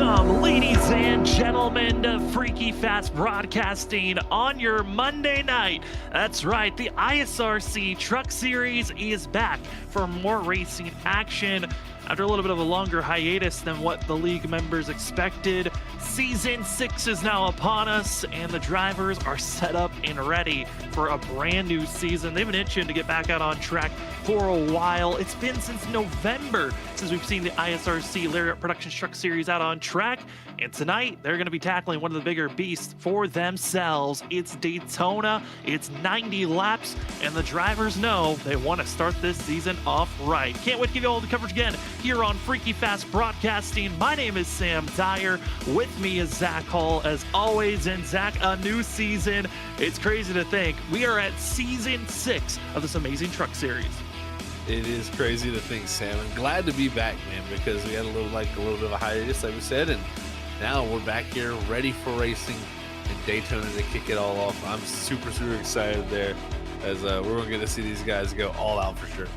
Welcome, ladies and gentlemen, to Freaky Fast Broadcasting on your Monday night. That's right, the ISRC Truck Series is back for more racing action. After a little bit of a longer hiatus than what the league members expected, Season 6 is now upon us, and the drivers are set up and ready for a brand new season. They've been itching to get back out on track for a while. It's been since November since we've seen the ISRC Lariat Productions Truck Series out on track, and tonight they're going to be tackling one of the bigger beasts for themselves. It's Daytona, it's 90 laps, and the drivers know they want to start this season off right. Can't wait to give you all the coverage again here on Freaky Fast Broadcasting. My name is Sam Dyer. With me is Zach Hall, as always. And Zach, a new season. It's crazy to think we are at Season 6 of this amazing truck series. It is crazy to think, Sam, and glad to be back, man, because we had a little bit of a hiatus, like we said, and now we're back here ready for racing in Daytona to kick it all off. I'm super excited there, as we're going to get to see these guys go all out for sure.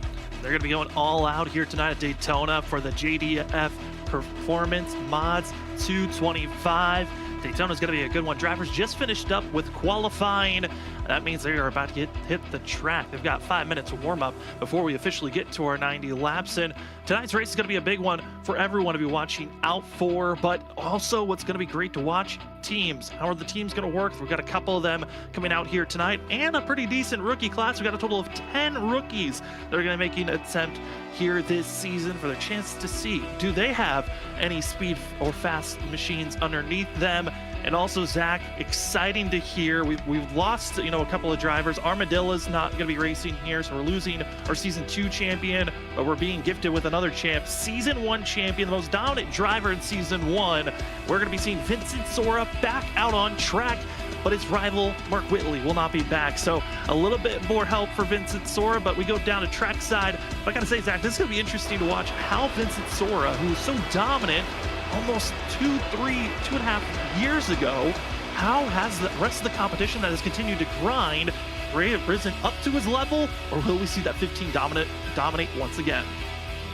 They're going to be going all out here tonight at Daytona for the JDF Performance Mods 225. Daytona's going to be a good one. Drivers just finished up with qualifying. That means they are about to hit the track. They've got 5 minutes of warm-up before we officially get to our 90 laps. And tonight's race is going to be a big one for everyone to be watching out for. But also what's going to be great to watch, teams. How are the teams going to work? We've got a couple of them coming out here tonight, and a pretty decent rookie class. We've got a total of 10 rookies that are going to be making an attempt here this season for their chance to see, do they have any speed or fast machines underneath them? And also, Zach, exciting to hear, we've lost, a couple of drivers. Armadilla's not going to be racing here, so we're losing our Season 2 champion, but we're being gifted with another champ, Season 1 champion, the most dominant driver in Season 1. We're going to be seeing Vincent Sora back out on track, but his rival, Mark Whitley, will not be back. So a little bit more help for Vincent Sora, but we go down to trackside. But I got to say, Zach, this is going to be interesting to watch how Vincent Sora, who's so dominant almost 2.5 years ago, how has the rest of the competition that has continued to grind risen up to his level, or will we see that 15 dominate once again?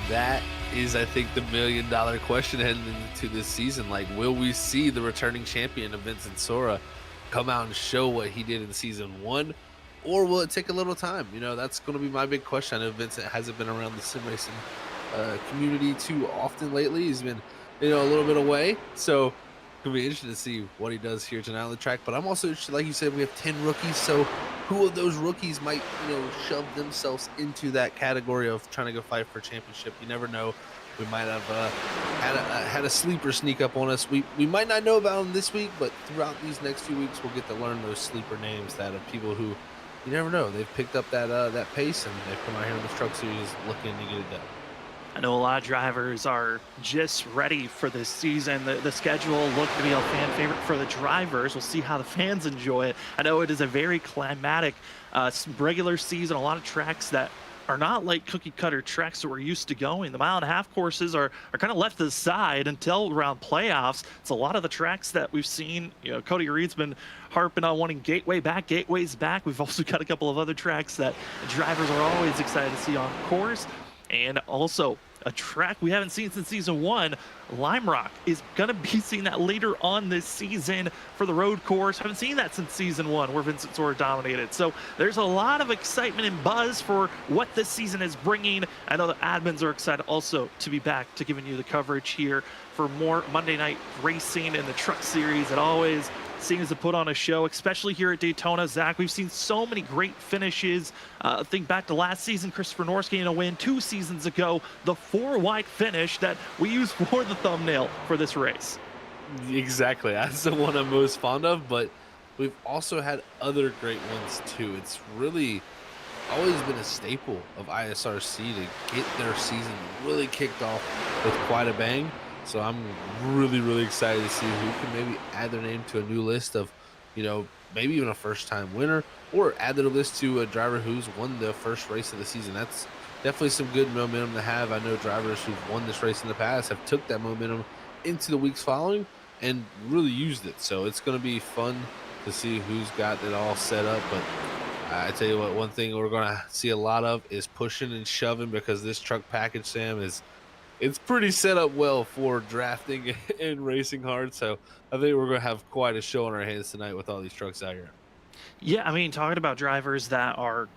That is, I think, the $1 million question heading into this season. Like, will we see the returning champion of Vincent Sora come out and show what he did in Season 1, or will it take a little time? That's going to be my big question. I know Vincent hasn't been around the sim racing community too often lately. He's been a little bit away, so it'll be interesting to see what he does here tonight on the track. But I'm also interested, like you said, we have 10 rookies, so who of those rookies might shove themselves into that category of trying to go fight for a championship? You never know. We might have had a sleeper sneak up on us. We might not know about them this week, but throughout these next few weeks, we'll get to learn those sleeper names that are people who you never know. They've picked up that pace, and they've come out here in this truck series looking to get it done. I know a lot of drivers are just ready for this season. The schedule looked to be a fan favorite for the drivers. We'll see how the fans enjoy it. I know it is a very climatic regular season. A lot of tracks that are not like cookie cutter tracks that we're used to going. The 1.5 mile courses are kind of left to the side until around playoffs. It's a lot of the tracks that we've seen. Cody Reed's been harping on wanting Gateways back. We've also got a couple of other tracks that drivers are always excited to see on course. And also a track we haven't seen since Season 1, Lime Rock, is going to be seeing that later on this season for the road course. Haven't seen that since Season 1 where Vincent Sora dominated. So there's a lot of excitement and buzz for what this season is bringing. I know the admins are excited also to be back to giving you the coverage here for more Monday night racing in the truck series. It always seems to put on a show, especially here at Daytona. Zach, we've seen so many great finishes. Think back to last season, Christopher Norris getting a win 2 seasons ago, the 4-wide finish that we used for the thumbnail for this race. Exactly, that's the one I'm most fond of, but we've also had other great ones too. It's really always been a staple of ISRC to get their season really kicked off with quite a bang. So I'm really excited to see who can maybe add their name to a new list of, maybe even a first-time winner, or add their list to a driver who's won the first race of the season. That's definitely some good momentum to have. I know drivers who've won this race in the past have took that momentum into the weeks following and really used it. So it's going to be fun to see who's got it all set up. But I tell you what, one thing we're going to see a lot of is pushing and shoving, because this truck package, Sam, is it's pretty set up well for drafting and racing hard. So I think we're going to have quite a show on our hands tonight with all these trucks out here. Yeah, I mean, talking about drivers that are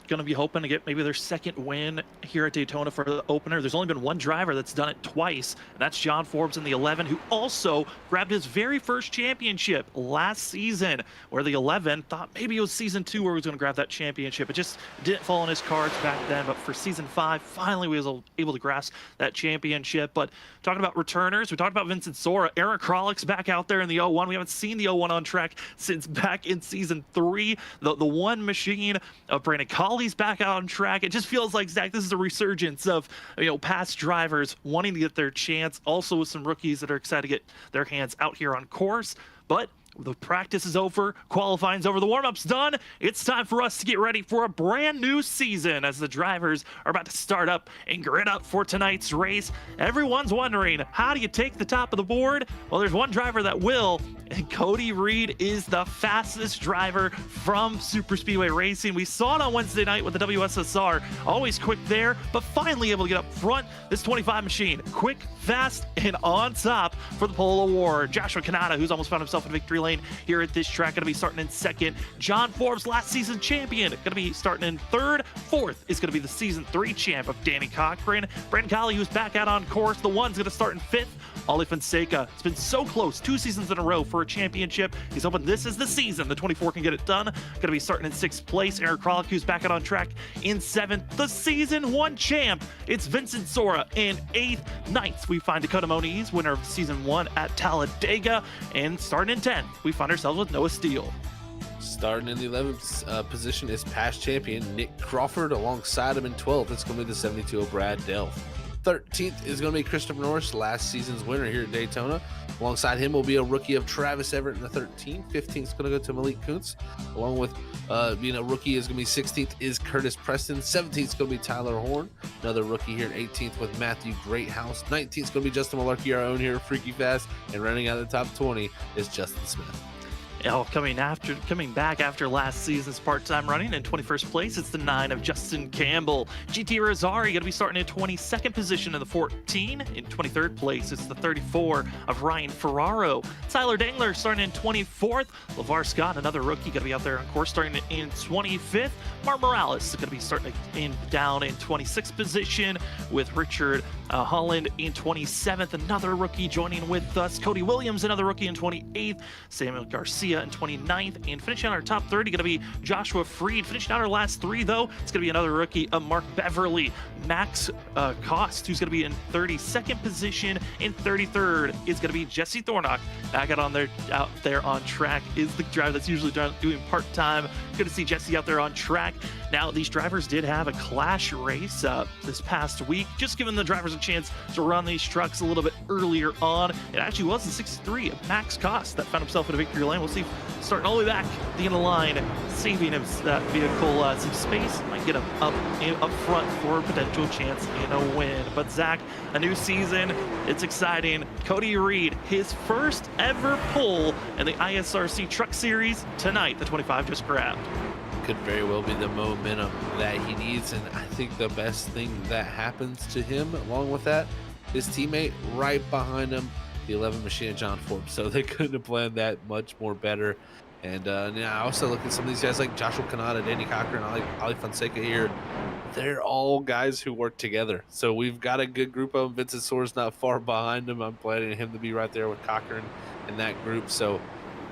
going to be hoping to get maybe their second win here at Daytona for the opener. There's only been one driver that's done it twice, and that's John Forbes in the 11, who also grabbed his very first championship last season, where the 11 thought maybe it was season 2 where he was going to grab that championship. It just didn't fall in his cards back then, but for season 5, finally we was able to grasp that championship. But talking about returners, we talked about Vincent Sora. Eric Krolick's back out there in the 01. We haven't seen the 01 on track since back in season 3. The one machine of Brandon Colley's back out on track. It just feels like, Zach, this is a resurgence of, past drivers wanting to get their chance. Also with some rookies that are excited to get their hands out here on course. But the practice is over, qualifying's over, the warm-up's done. It's time for us to get ready for a brand new season as the drivers are about to start up and grid up for tonight's race. Everyone's wondering, how do you take the top of the board? Well, there's one driver that will, and Cody Reed is the fastest driver from Super Speedway Racing. We saw it on Wednesday night with the WSSR. Always quick there, but finally able to get up front. This 25 machine, quick, fast, and on top for the pole award. Joshua Kanata, who's almost found himself in victory lane here at this track, going to be starting in second. John Forbes, last season champion, going to be starting in third. Fourth is going to be the season 3 champ of Danny Cochran. Brandon Colley, who's back out on course. The one's going to start in fifth. Ollie Fonseca, it's been so close, 2 seasons in a row for a championship. He's hoping this is the season the 24 can get it done. Going to be starting in 6th place. Eric Krolick, who's back out on track in 7th. The season 1 champ, it's Vincent Sora in 8th. 9th, we find Dakota Moniz, winner of season 1 at Talladega. And starting in 10th, we find ourselves with Noah Steele. Starting in the 11th position is past champion Nick Crawford. Alongside him in 12th, it's going to be the 72 of Brad Delph. 13th is going to be Christopher Norris, last season's winner here at Daytona. Alongside him will be a rookie of Travis Everett in the 13th. 15th is going to go to Malik Kuntz. Along with being a rookie is going to be 16th is Curtis Preston. 17th is going to be Tyler Horn, another rookie here at 18th with Matthew Greathouse. 19th is going to be Justin Malarkey, our own here at Freaky Fast. And running out of the top 20 is Justin Smith. Coming back after last season's part-time running in 21st place, it's the 9 of Justin Campbell. GT Rosari going to be starting in 22nd position in the 14. In 23rd place, it's the 34 of Ryan Ferraro. Tyler Dangler starting in 24th. LeVar Scott, another rookie, going to be out there on course starting in 25th. Mark Morales is going to be starting down in 26th position with Richard Holland in 27th. Another rookie joining with us. Cody Williams, another rookie in 28th. Samuel Garcia in 29th, and finishing out our top 30 going to be Joshua Freed. Finishing out our last 3 though, it's going to be another rookie, Mark Beverly. Max Cost, who's going to be in 32nd position. In 33rd is going to be Jesse Thornock. Back out there on track is the driver that's usually doing part-time. Good to see Jesse out there on track. Now, these drivers did have a clash race this past week, just giving the drivers a chance to run these trucks a little bit earlier on. It actually was the 63 of Max Cost that found himself in a victory lane. We'll see, starting all the way back at the end of the line, saving him that vehicle some space, might get him up front for a potential chance in a win. But Zach, a new season, it's exciting. Cody Reed, his first ever pole in the ISRC Truck Series tonight. The 25 just grabbed. Could very well be the momentum that he needs, and I think the best thing that happens to him along with that, his teammate right behind him, the 11 machine of John Forbes. So they couldn't have planned that much more better. And now I also look at some of these guys like Joshua Kanata, Danny Cochran, Ali Fonseca here. They're all guys who work together. So we've got a good group of them. Vincent Soares not far behind him. I'm planning him to be right there with Cochran in that group. So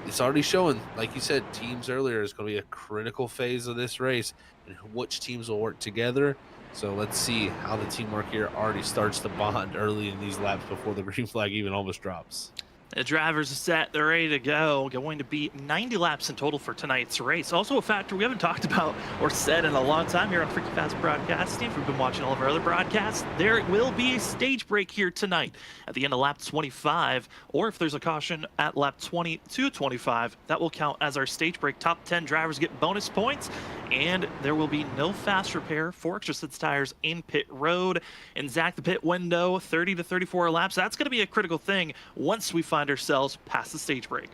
it's already showing, like you said, teams earlier, is going to be a critical phase of this race and which teams will work together. So let's see how the teamwork here already starts to bond early in these laps before the green flag even almost drops. The drivers are set, they're ready to go. Going to be 90 laps in total for tonight's race. Also a factor we haven't talked about or said in a long time here on Freaky Fast Broadcasting. If you've been watching all of our other broadcasts, there will be a stage break here tonight at the end of lap 25, or if there's a caution at lap 20 to 25, that will count as our stage break. Top 10 drivers get bonus points, and there will be no fast repair for extra sets tires in pit road. And Zach, the pit window, 30 to 34 laps, that's going to be a critical thing once we find ourselves past the stage break.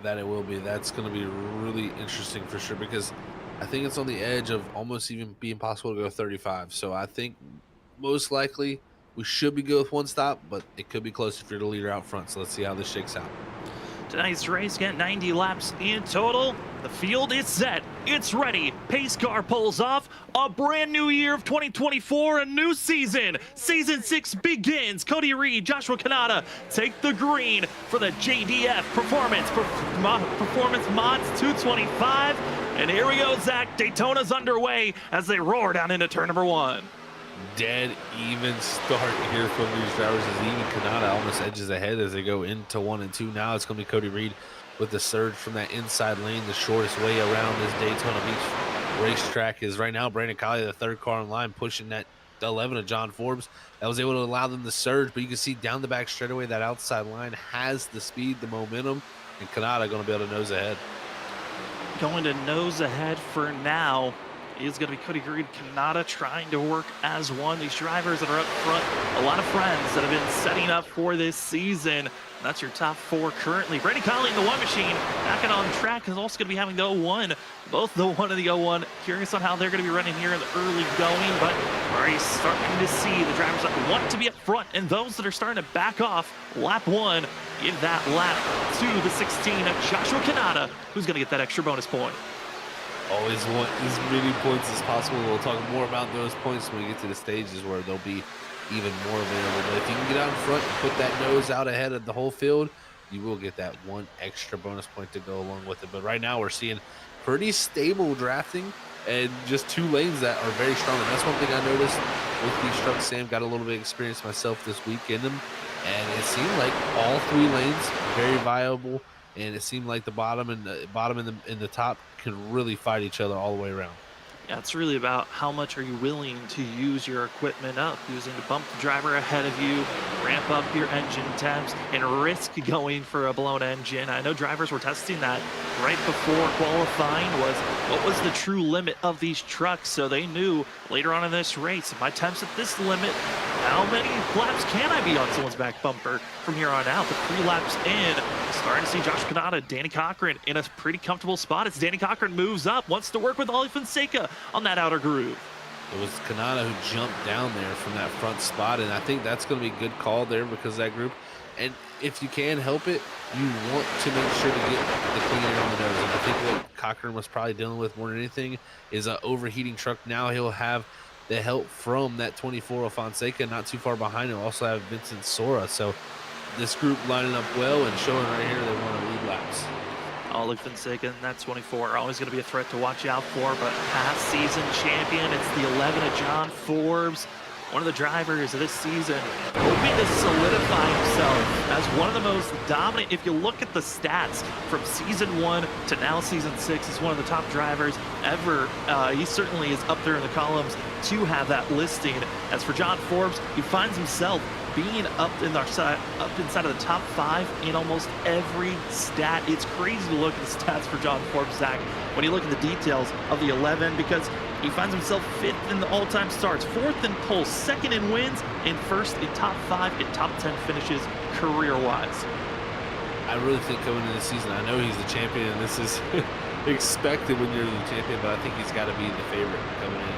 That it will be. That's going to be really interesting for sure, because I think it's on the edge of almost even being possible to go 35. So I think most likely We should be good with one stop, but it could be close if you're the leader out front. So let's see how this shakes out. Tonight's race got 90 laps in total. The field is set. It's ready. Pace car pulls off. A brand new year of 2024, a new season. Season 6 begins. Cody Reed, Joshua Kanata take the green for the JDF Performance Mods 225. And here we go, Zach. Daytona's underway as they roar down into turn number 1. Dead even start here from these drivers as even Kanata almost edges ahead as they go into 1 and 2. Now it's going to be Cody Reed with the surge from that inside lane. The shortest way around this Daytona Beach racetrack is right now Brandon Colley, the third car in line, pushing that 11 of John Forbes. That was able to allow them to surge, but you can see down the back straightaway that outside line has the speed, the momentum, and Kanata going to be able to nose ahead. Going to nose ahead for now is going to be Cody Reed, Kanata trying to work as one. These drivers that are up front, a lot of friends that have been setting up for this season. That's your top 4 currently. Brandon Colley in the 1 machine, back it on track, is also going to be having the 01. Both the 1 and the 01. Curious on how they're going to be running here in the early going, but we're already starting to see the drivers that want to be up front and those that are starting to back off. Lap 1, give that lap to the 16 of Joshua Kanata, who's going to get that extra bonus point. Always want as many points as possible. We'll talk more about those points when we get to the stages where they'll be even more available. But if you can get out in front and put that nose out ahead of the whole field, you will get that 1 extra bonus point to go along with it. But right now we're seeing pretty stable drafting and just 2 lanes that are very strong. And that's one thing I noticed with these trucks. Sam, got a little bit of experience myself this week in them, and it seemed like all 3 lanes very viable. And it seemed like the bottom and the top can really fight each other all the way around. Yeah, it's really about how much are you willing to use your equipment up, using to bump the driver ahead of you, ramp up your engine temps, and risk going for a blown engine. I know drivers were testing that right before qualifying, was what was the true limit of these trucks, so they knew later on in this race, if my temps at this limit, how many laps can I be on someone's back bumper from here on out? The 3 laps in, starting to see Josh Kanata, Danny Cochran in a pretty comfortable spot as Danny Cochran moves up, wants to work with Ollie Fonseca on that outer groove. It was Kanata who jumped down there from that front spot, and I think that's going to be a good call there because of that group. And if you can help it, you want to make sure to get the clean air on the nose. And I think what Cochran was probably dealing with more than anything is an overheating truck. Now he'll have the help from that 24 of Fonseca, not too far behind him. Also have Vincent Sora. So this group lining up well and showing right here they want to lead laps. Ollie Fonseca and that 24 are always going to be a threat to watch out for, but past season champion, it's the 11 of John Forbes, one of the drivers of this season, hoping to solidify himself as one of the most dominant. If you look at the stats from season 1 to now season 6, he's one of the top drivers ever. He certainly is up there in the columns to have that listing. As for John Forbes, he finds himself being up inside of the top 5 in almost every stat. It's crazy to look at the stats for John Forbes, Zach, when you look at the details of the 11, because he finds himself 5th in the all-time starts, 4th in pole, 2nd in wins, and 1st in top 5 and top 10 finishes career-wise. I really think going into the season, I know he's the champion, and this is expected when you're the champion, but I think he's got to be the favorite coming in.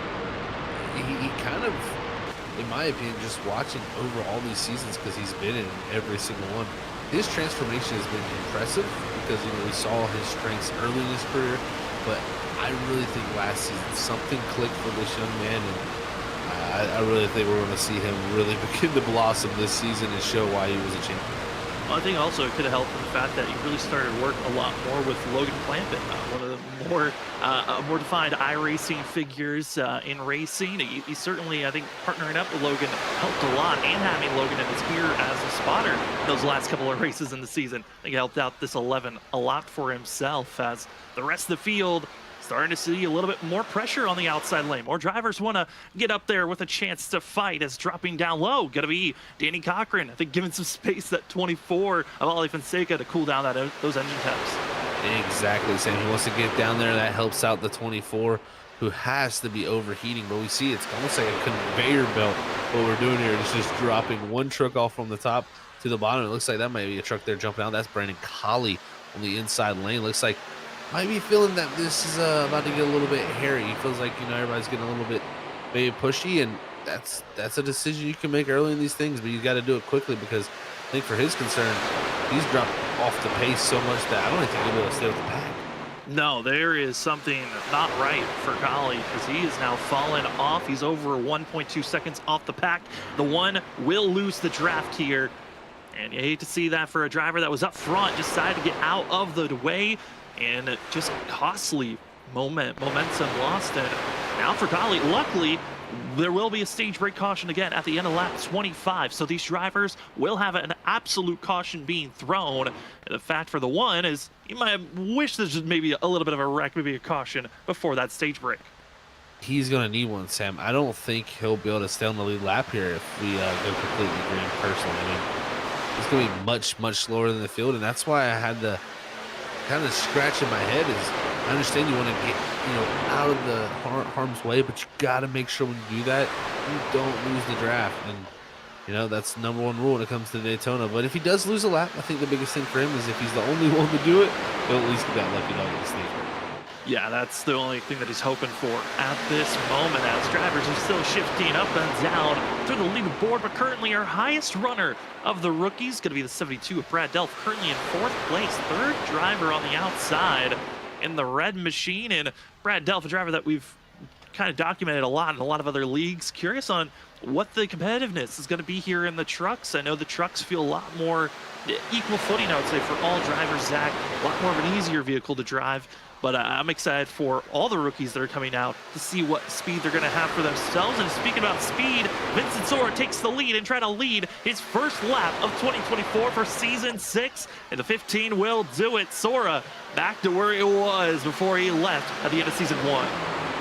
He kind of, in my opinion, just watching over all these seasons, because he's been in every single one, his transformation has been impressive because, you know, we saw his strengths early in his career, but I really think last season something clicked for this young man, and I really think we're going to see him really begin to blossom this season and show why he was a champion. Well, I think also it could have helped in the fact that he really started to work a lot more with Logan Clampett, one of the more defined iRacing figures in racing. He certainly, I think, partnering up with Logan helped a lot, and having Logan in his ear as a spotter those last couple of races in the season, I think helped out this 11 a lot for himself, as the rest of the field starting to see a little bit more pressure on the outside lane. More drivers want to get up there with a chance to fight, as dropping down low going to be Danny Cochran. I think giving some space, that 24 of Ollie Fonseca, to cool down those engine temps. Exactly, Sam. He wants to get down there. That helps out the 24, who has to be overheating. But we see it's almost like a conveyor belt. What we're doing here is just dropping one truck off from the top to the bottom. It looks like that might be a truck there jumping out. That's Brandon Colley on the inside lane. Looks like might be feeling that this is about to get a little bit hairy. He feels like, you know, everybody's getting a little bit maybe pushy, and that's a decision you can make early in these things, but you got to do it quickly because I think for his concern, he's dropped off the pace so much that I don't think he'll be able to stay with the pack. No, there is something not right for Golly because he is now fallen off. He's over 1.2 seconds off the pack. The one will lose the draft here. And you hate to see that for a driver that was up front, just decided to get out of the way, and just costly momentum lost. And now for Golly, luckily, there will be a stage break caution again at the end of lap 25. So these drivers will have an absolute caution being thrown. And the fact for the one is you might wish there's just maybe a little bit of a wreck, maybe a caution before that stage break. He's going to need one, Sam. I don't think he'll be able to stay on the lead lap here if we go completely green personally. I mean, it's going to be much, much slower than the field, and that's why I had the kind of scratch in my head is I understand you want to get, out of the harm's way, but you got to make sure when you do that, you don't lose the draft. And, that's the number one rule when it comes to Daytona. But if he does lose a lap, I think the biggest thing for him is if he's the only one to do it, he'll at least get that lucky dog in the stage. Yeah, that's the only thing that he's hoping for at this moment, as drivers are still shifting up and down through the leaderboard. But currently our highest runner of the rookies going to be the 72 of Brad Delph, currently in 4th place, 3rd driver on the outside in the red machine. And Brad Delph, a driver that we've kind of documented a lot in a lot of other leagues. Curious on what the competitiveness is going to be here in the trucks. I know the trucks feel a lot more equal footing, I would say, for all drivers, Zach. A lot more of an easier vehicle to drive. But I'm excited for all the rookies that are coming out to see what speed they're going to have for themselves. And speaking about speed, Vincent Sora takes the lead and try to lead his first lap of 2024 for Season 6. And the 15 will do it. Sora back to where he was before he left at the end of Season 1.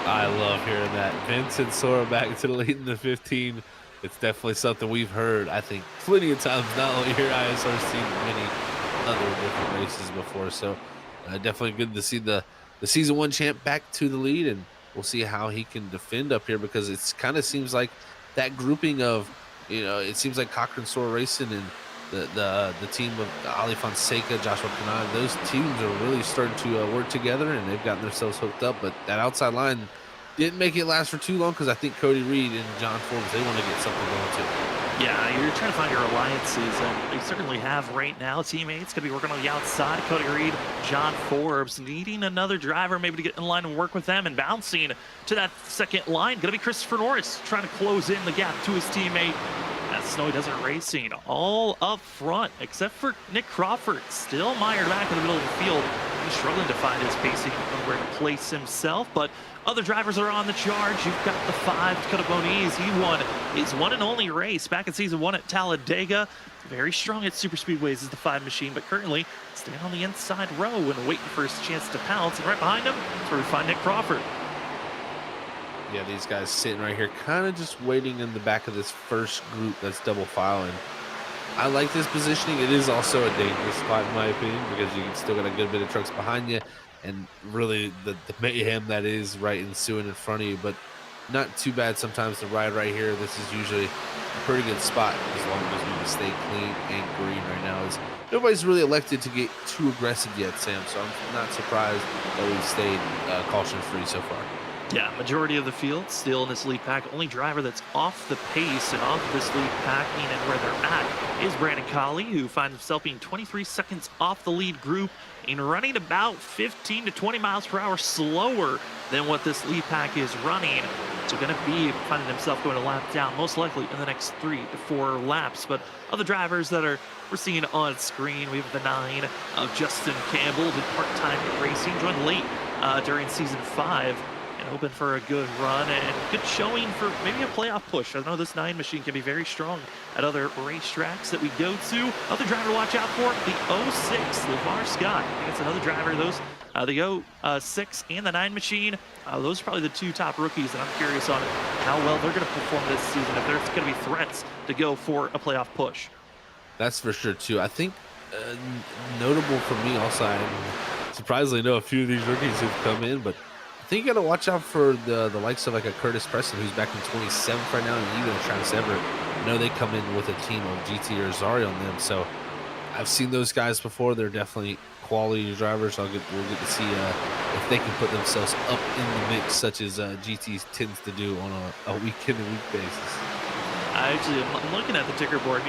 I love hearing that. Vincent Sora back to the lead in the 15. It's definitely something we've heard, I think, plenty of times, not only here at ISRC, but many other different races before. So definitely good to see the Season 1 champ back to the lead, and we'll see how he can defend up here because it kind of seems like that grouping of, it seems like Cochran Sora Racing and the team of Ali Fonseca, Joshua Kanai, those teams are really starting to work together, and they've gotten themselves hooked up. But that outside line didn't make it last for too long because I think Cody Reed and John Forbes, they want to get something going too. Yeah, you're trying to find your alliances, and they certainly have right now. Teammates going to be working on the outside. Cody Reed, John Forbes, needing another driver maybe to get in line and work with them, and bouncing to that second line. Going to be Christopher Norris trying to close in the gap to his teammate. That's Snowy Desert Racing all up front, except for Nick Crawford, still mired back in the middle of the field. He's struggling to find his pacing and where to place himself, but other drivers are on the charge. You've got the 5, Dakota Boniz. He won his one and only race back in Season 1 at Talladega. Very strong at super speedways is the 5 machine, but currently staying on the inside row and waiting for his chance to pounce. And right behind him, that's where we find Nick Crawford. Yeah, these guys sitting right here, kind of just waiting in the back of this first group that's double filing. I like this positioning. It is also a dangerous spot, in my opinion, because you can still got a good bit of trucks behind you, and really the mayhem that is right ensuing in front of you. But not too bad sometimes to ride right here. This is usually a pretty good spot as long as we can stay clean and green right now. Nobody's really elected to get too aggressive yet, Sam, so I'm not surprised that we've stayed caution-free so far. Yeah, majority of the field still in this lead pack. Only driver that's off the pace and off this lead packing and where they're at is Brandon Colley, who finds himself being 23 seconds off the lead group and running about 15 to 20 miles per hour slower than what this lead pack is running. So going to be finding himself going a lap down, most likely in the next 3 to 4 laps. But other drivers that we're seeing on screen, we have the 9 of Justin Campbell, did part-time racing, joined late during Season 5. Hoping for a good run and good showing for maybe a playoff push. I know this 9 machine can be very strong at other racetracks that we go to. Other driver to watch out for, the 06 LeVar Scott. I think it's another driver. Those the 06 and the 9 machine, those are probably the 2 top rookies, and I'm curious on how well they're going to perform this season, if there's going to be threats to go for a playoff push. That's for sure, too. I think notable for me also, I surprisingly know a few of these rookies who've come in, but I think you got to watch out for the likes of like a Curtis Preston, who's back in 27th right now, and even a Travis Everett. I know they come in with a team of GT or Zari on them, so I've seen those guys before. They're definitely quality drivers. We'll get to see if they can put themselves up in the mix, such as GT tends to do on a week-in-to-week basis. I'm looking at the ticker board.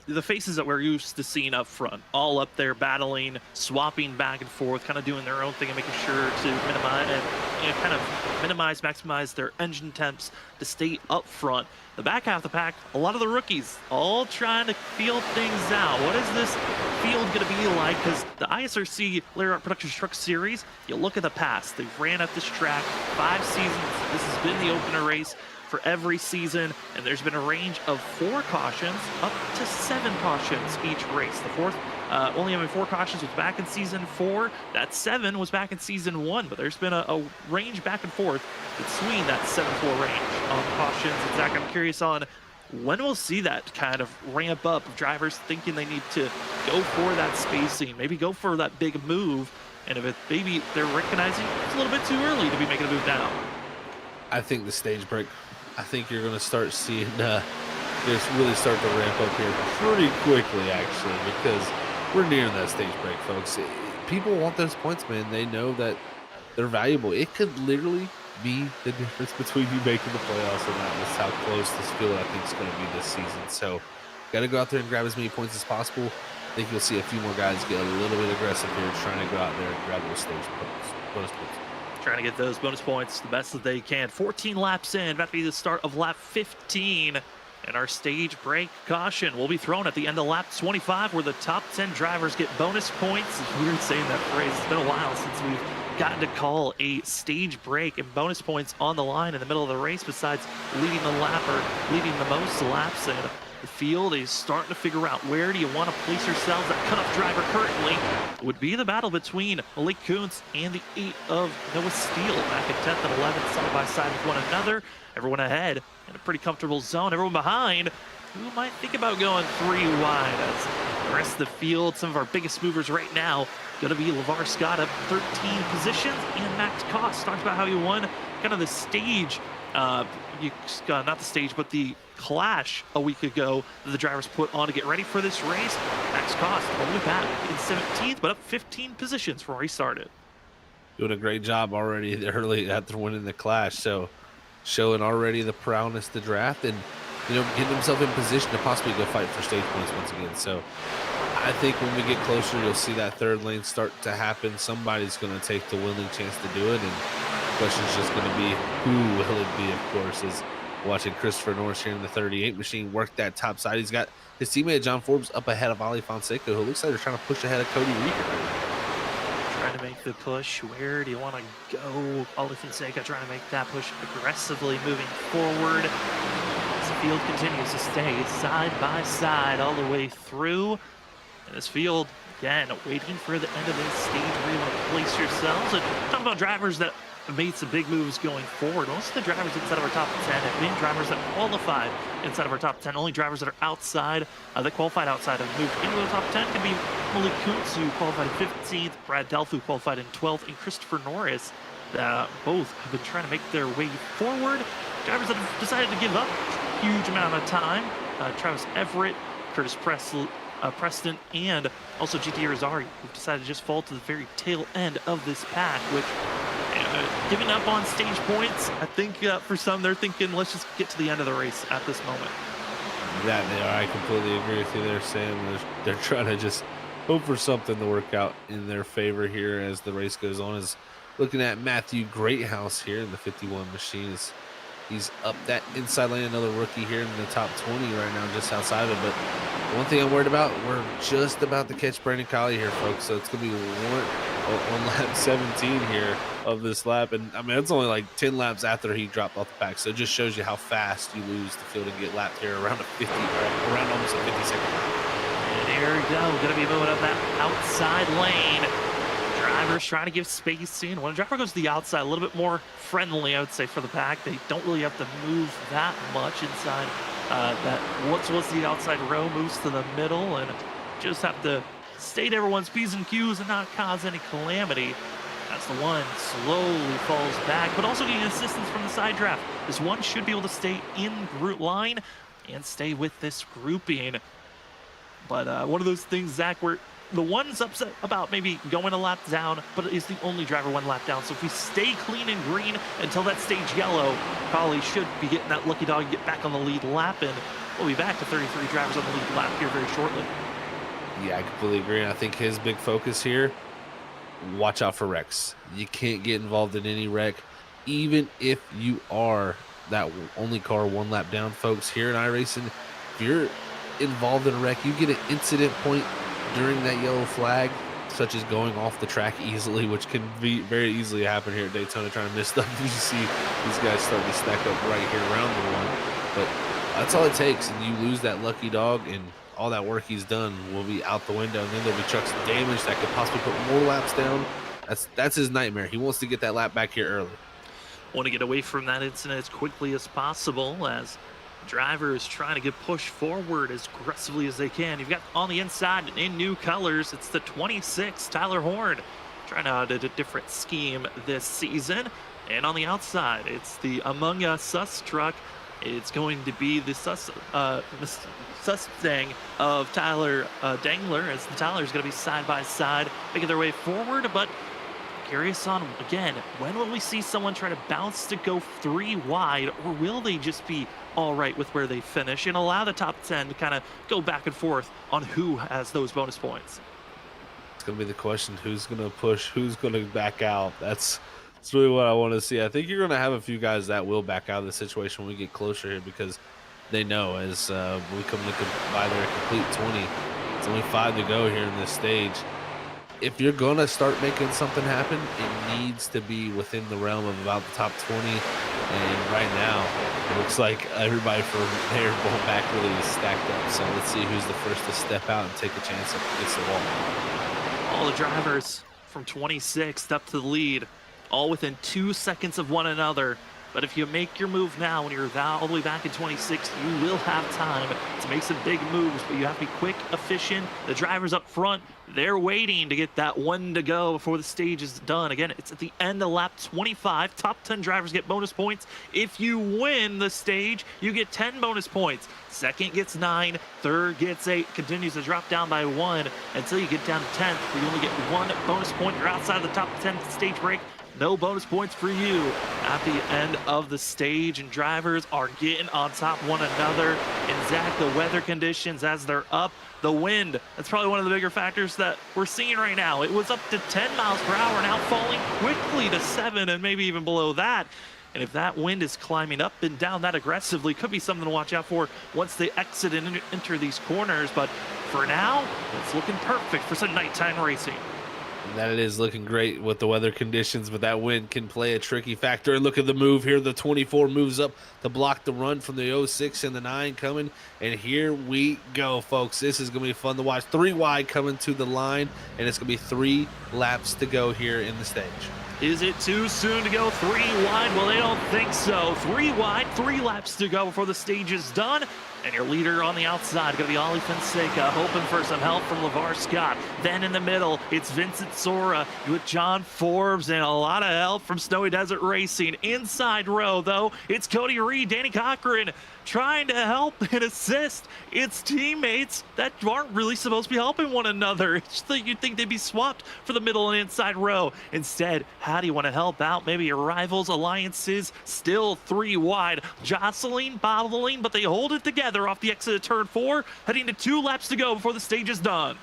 The faces that we're used to seeing up front, all up there battling, swapping back and forth, kind of doing their own thing and making sure to minimize and kind of minimize, maximize their engine temps to stay up front. The back half of the pack, a lot of the rookies, all trying to feel things out. What is this field going to be like? Because the ISRC Layer Art Production Truck Series, you look at the past. They've ran at this track 5 seasons. This has been the opener race for every season, and there's been a range of 4 cautions up to 7 cautions each race. The fourth only having 4 cautions was back in season 4. That 7 was back in season 1, but there's been a range back and forth between that 7-4 range on cautions. And Zach, I'm curious on when we'll see that kind of ramp up of drivers thinking they need to go for that spacing, maybe go for that big move, and if maybe they're recognizing it's a little bit too early to be making a move now. I think the stage break. I think you're going to start seeing this really start to ramp up here pretty quickly, actually, because we're nearing that stage break, folks. People want those points, man. They know that they're valuable. It could literally be the difference between you making the playoffs or not. That's how close this field, I think, is going to be this season. So, got to go out there and grab as many points as possible. I think you'll see a few more guys get a little bit aggressive here, trying to go out there and grab those stage bonus points. Trying to get those bonus points the best that they can. 14 laps in, about to be the start of lap 15. And our stage break caution will be thrown at the end of lap 25, where the top 10 drivers get bonus points. It's weird saying that phrase. It's been a while since we've gotten to call a stage break, and bonus points on the line in the middle of the race besides leading the lap or leading the most laps. And the field is starting to figure out where do you want to place yourselves. That cutoff driver currently would be the battle between Malik Kuntz and the 8 of Noah Steele, back at 10th and 11th, side by side with one another. Everyone ahead in a pretty comfortable zone. Everyone behind, who might think about going 3 wide. As the rest of the field, some of our biggest movers right now, going to be LeVar Scott up 13 positions, and Max Koss talked about how he won kind of the stage, not the stage, but the clash a week ago that the drivers put on to get ready for this race. Max Koss only back in 17th, but up 15 positions from where he started. Doing a great job already early after winning the clash. So showing already the prowess to draft and, getting himself in position to possibly go fight for stage points once again. So I think when we get closer, you'll see that third lane start to happen. Somebody's going to take the willing chance to do it. And the question's just going to be, who will it be, of course, is watching Christopher Norris here in the 38 machine work that top side. He's got his teammate John Forbes up ahead of Ali Fonseca, who looks like they're trying to push ahead of Cody Rieger. Trying to make the push. Where do you want to go? Ali Fonseca trying to make that push aggressively moving forward. As the field continues to stay side by side all the way through. And this field, again, waiting for the end of this stage where you want to place yourselves. And talk about drivers that have made some big moves going forward. Most of the drivers inside of our top 10 have been drivers that qualified inside of our top 10. Only drivers that are outside, that qualified outside, have moved into the top 10. Could be Malik Kuntz, who qualified in 15th, Brad Delph, who qualified in 12th, and Christopher Norris. Both have been trying to make their way forward. Drivers that have decided to give up a huge amount of time. Travis Everett, Curtis Preston, and also GT Rosario, who've decided to just fall to the very tail end of this pack, which giving up on stage points, I think for some, they're thinking, let's just get to the end of the race at this moment. That they are. I completely agree with you there, Sam. They're trying to just hope for something to work out in their favor here as the race goes on. Is looking at Matthew Greathouse here in the 51 machines. He's up that inside lane, another rookie here in the top 20 right now, just outside of it. But one thing I'm worried about, we're just about to catch Brandon Colley here, folks. So it's going to be one lap 17 here of this lap. And, I mean, it's only like 10 laps after he dropped off the pack. So it just shows you how fast you lose the field and get lapped here around around almost a 50-second lap. And here we go. Going to be moving up that outside lane. Drivers trying to give spacing. When a driver goes to the outside, a little bit more friendly, I would say, for the pack. They don't really have to move that much inside. That what was the outside row moves to the middle, and just have to state everyone's P's and Q's and not cause any calamity. That's the one slowly falls back, but also getting assistance from the side draft. This one should be able to stay in group line and stay with this grouping. But one of those things, Zach, where the one's upset about maybe going a lap down, but is the only driver one lap down. So if we stay clean and green until that stage yellow, probably should be getting that lucky dog and get back on the lead lap. And we'll be back to 33 drivers on the lead lap here very shortly. Yeah, I completely agree. And I think his big focus here, watch out for wrecks. You can't get involved in any wreck, even if you are that only car one lap down, folks. Here in iRacing, if you're involved in a wreck, you get an incident point during that yellow flag, such as going off the track easily, which can be very easily happen here at Daytona, trying to miss stuff. You see these guys starting to stack up right here around the one, but that's all it takes, and you lose that lucky dog, and all that work he's done will be out the window, and then there'll be trucks damage that could possibly put more laps down. That's his nightmare. He wants to get that lap back here early. Want to get away from that incident as quickly as possible, as drivers trying to get pushed forward as aggressively as they can. You've got on the inside in new colors, it's the 26 Tyler Horn trying out a different scheme this season. And on the outside, it's the Among Us Sus truck. It's going to be the Mustang of Tyler Dangler, as the Tyler's going to be side by side, making their way forward. But curious on, again, when will we see someone try to bounce to go 3 wide, or will they just be all right with where they finish and allow the top 10 to kind of go back and forth on who has those bonus points? It's going to be the question, who's going to push, who's going to back out. That's really what I want to see. I think you're going to have a few guys that will back out of the situation when we get closer here, because they know as we come to by their complete 20, it's only 5 to go here in this stage. If you're going to start making something happen, it needs to be within the realm of about the top 20. And right now, it looks like everybody from there going back really is stacked up. So let's see who's the first to step out and take a chance against the wall. All the drivers from 26 up to the lead, all within 2 seconds of one another. But if you make your move now when you're all the way back in 26, you will have time to make some big moves, but you have to be quick, efficient. The drivers up front, they're waiting to get that one to go before the stage is done. Again, it's at the end of lap 25. Top 10 drivers get bonus points. If you win the stage, you get 10 bonus points. Second gets 9, third gets 8, continues to drop down by 1 until you get down to 10th, where you only get 1 bonus point. You're outside of the top 10 stage break. No bonus points for you at the end of the stage, and drivers are getting on top of one another. And Zach, the weather conditions as they're up, the wind, that's probably one of the bigger factors that we're seeing right now. It was up to 10 miles per hour, now falling quickly to 7 and maybe even below that. And if that wind is climbing up and down that aggressively, could be something to watch out for once they exit and enter these corners. But for now, it's looking perfect for some nighttime racing. That it is looking great with the weather conditions, but that wind can play a tricky factor. And look at the move here. The 24 moves up to block the run from the 06 and the 9 coming. And here we go, folks. This is going to be fun to watch. 3 wide coming to the line, and it's going to be 3 laps to go here in the stage. Is it too soon to go 3 wide? Well, they don't think so. 3 wide, 3 laps to go before the stage is done. And your leader on the outside, going to be Ollie Fonseca, hoping for some help from LeVar Scott. Then in the middle, it's Vincent Sora with John Forbes, and a lot of help from Snowy Desert Racing. Inside row, though, it's Cody Reed, Danny Cochran, trying to help and assist its teammates that aren't really supposed to be helping one another. You'd think they'd be swapped for the middle and inside row. Instead, how do you want to help out? Maybe your rivals, alliances, still 3 wide, jostling, bottling, but they hold it together off the exit of turn 4, heading to 2 laps to go before the stage is done.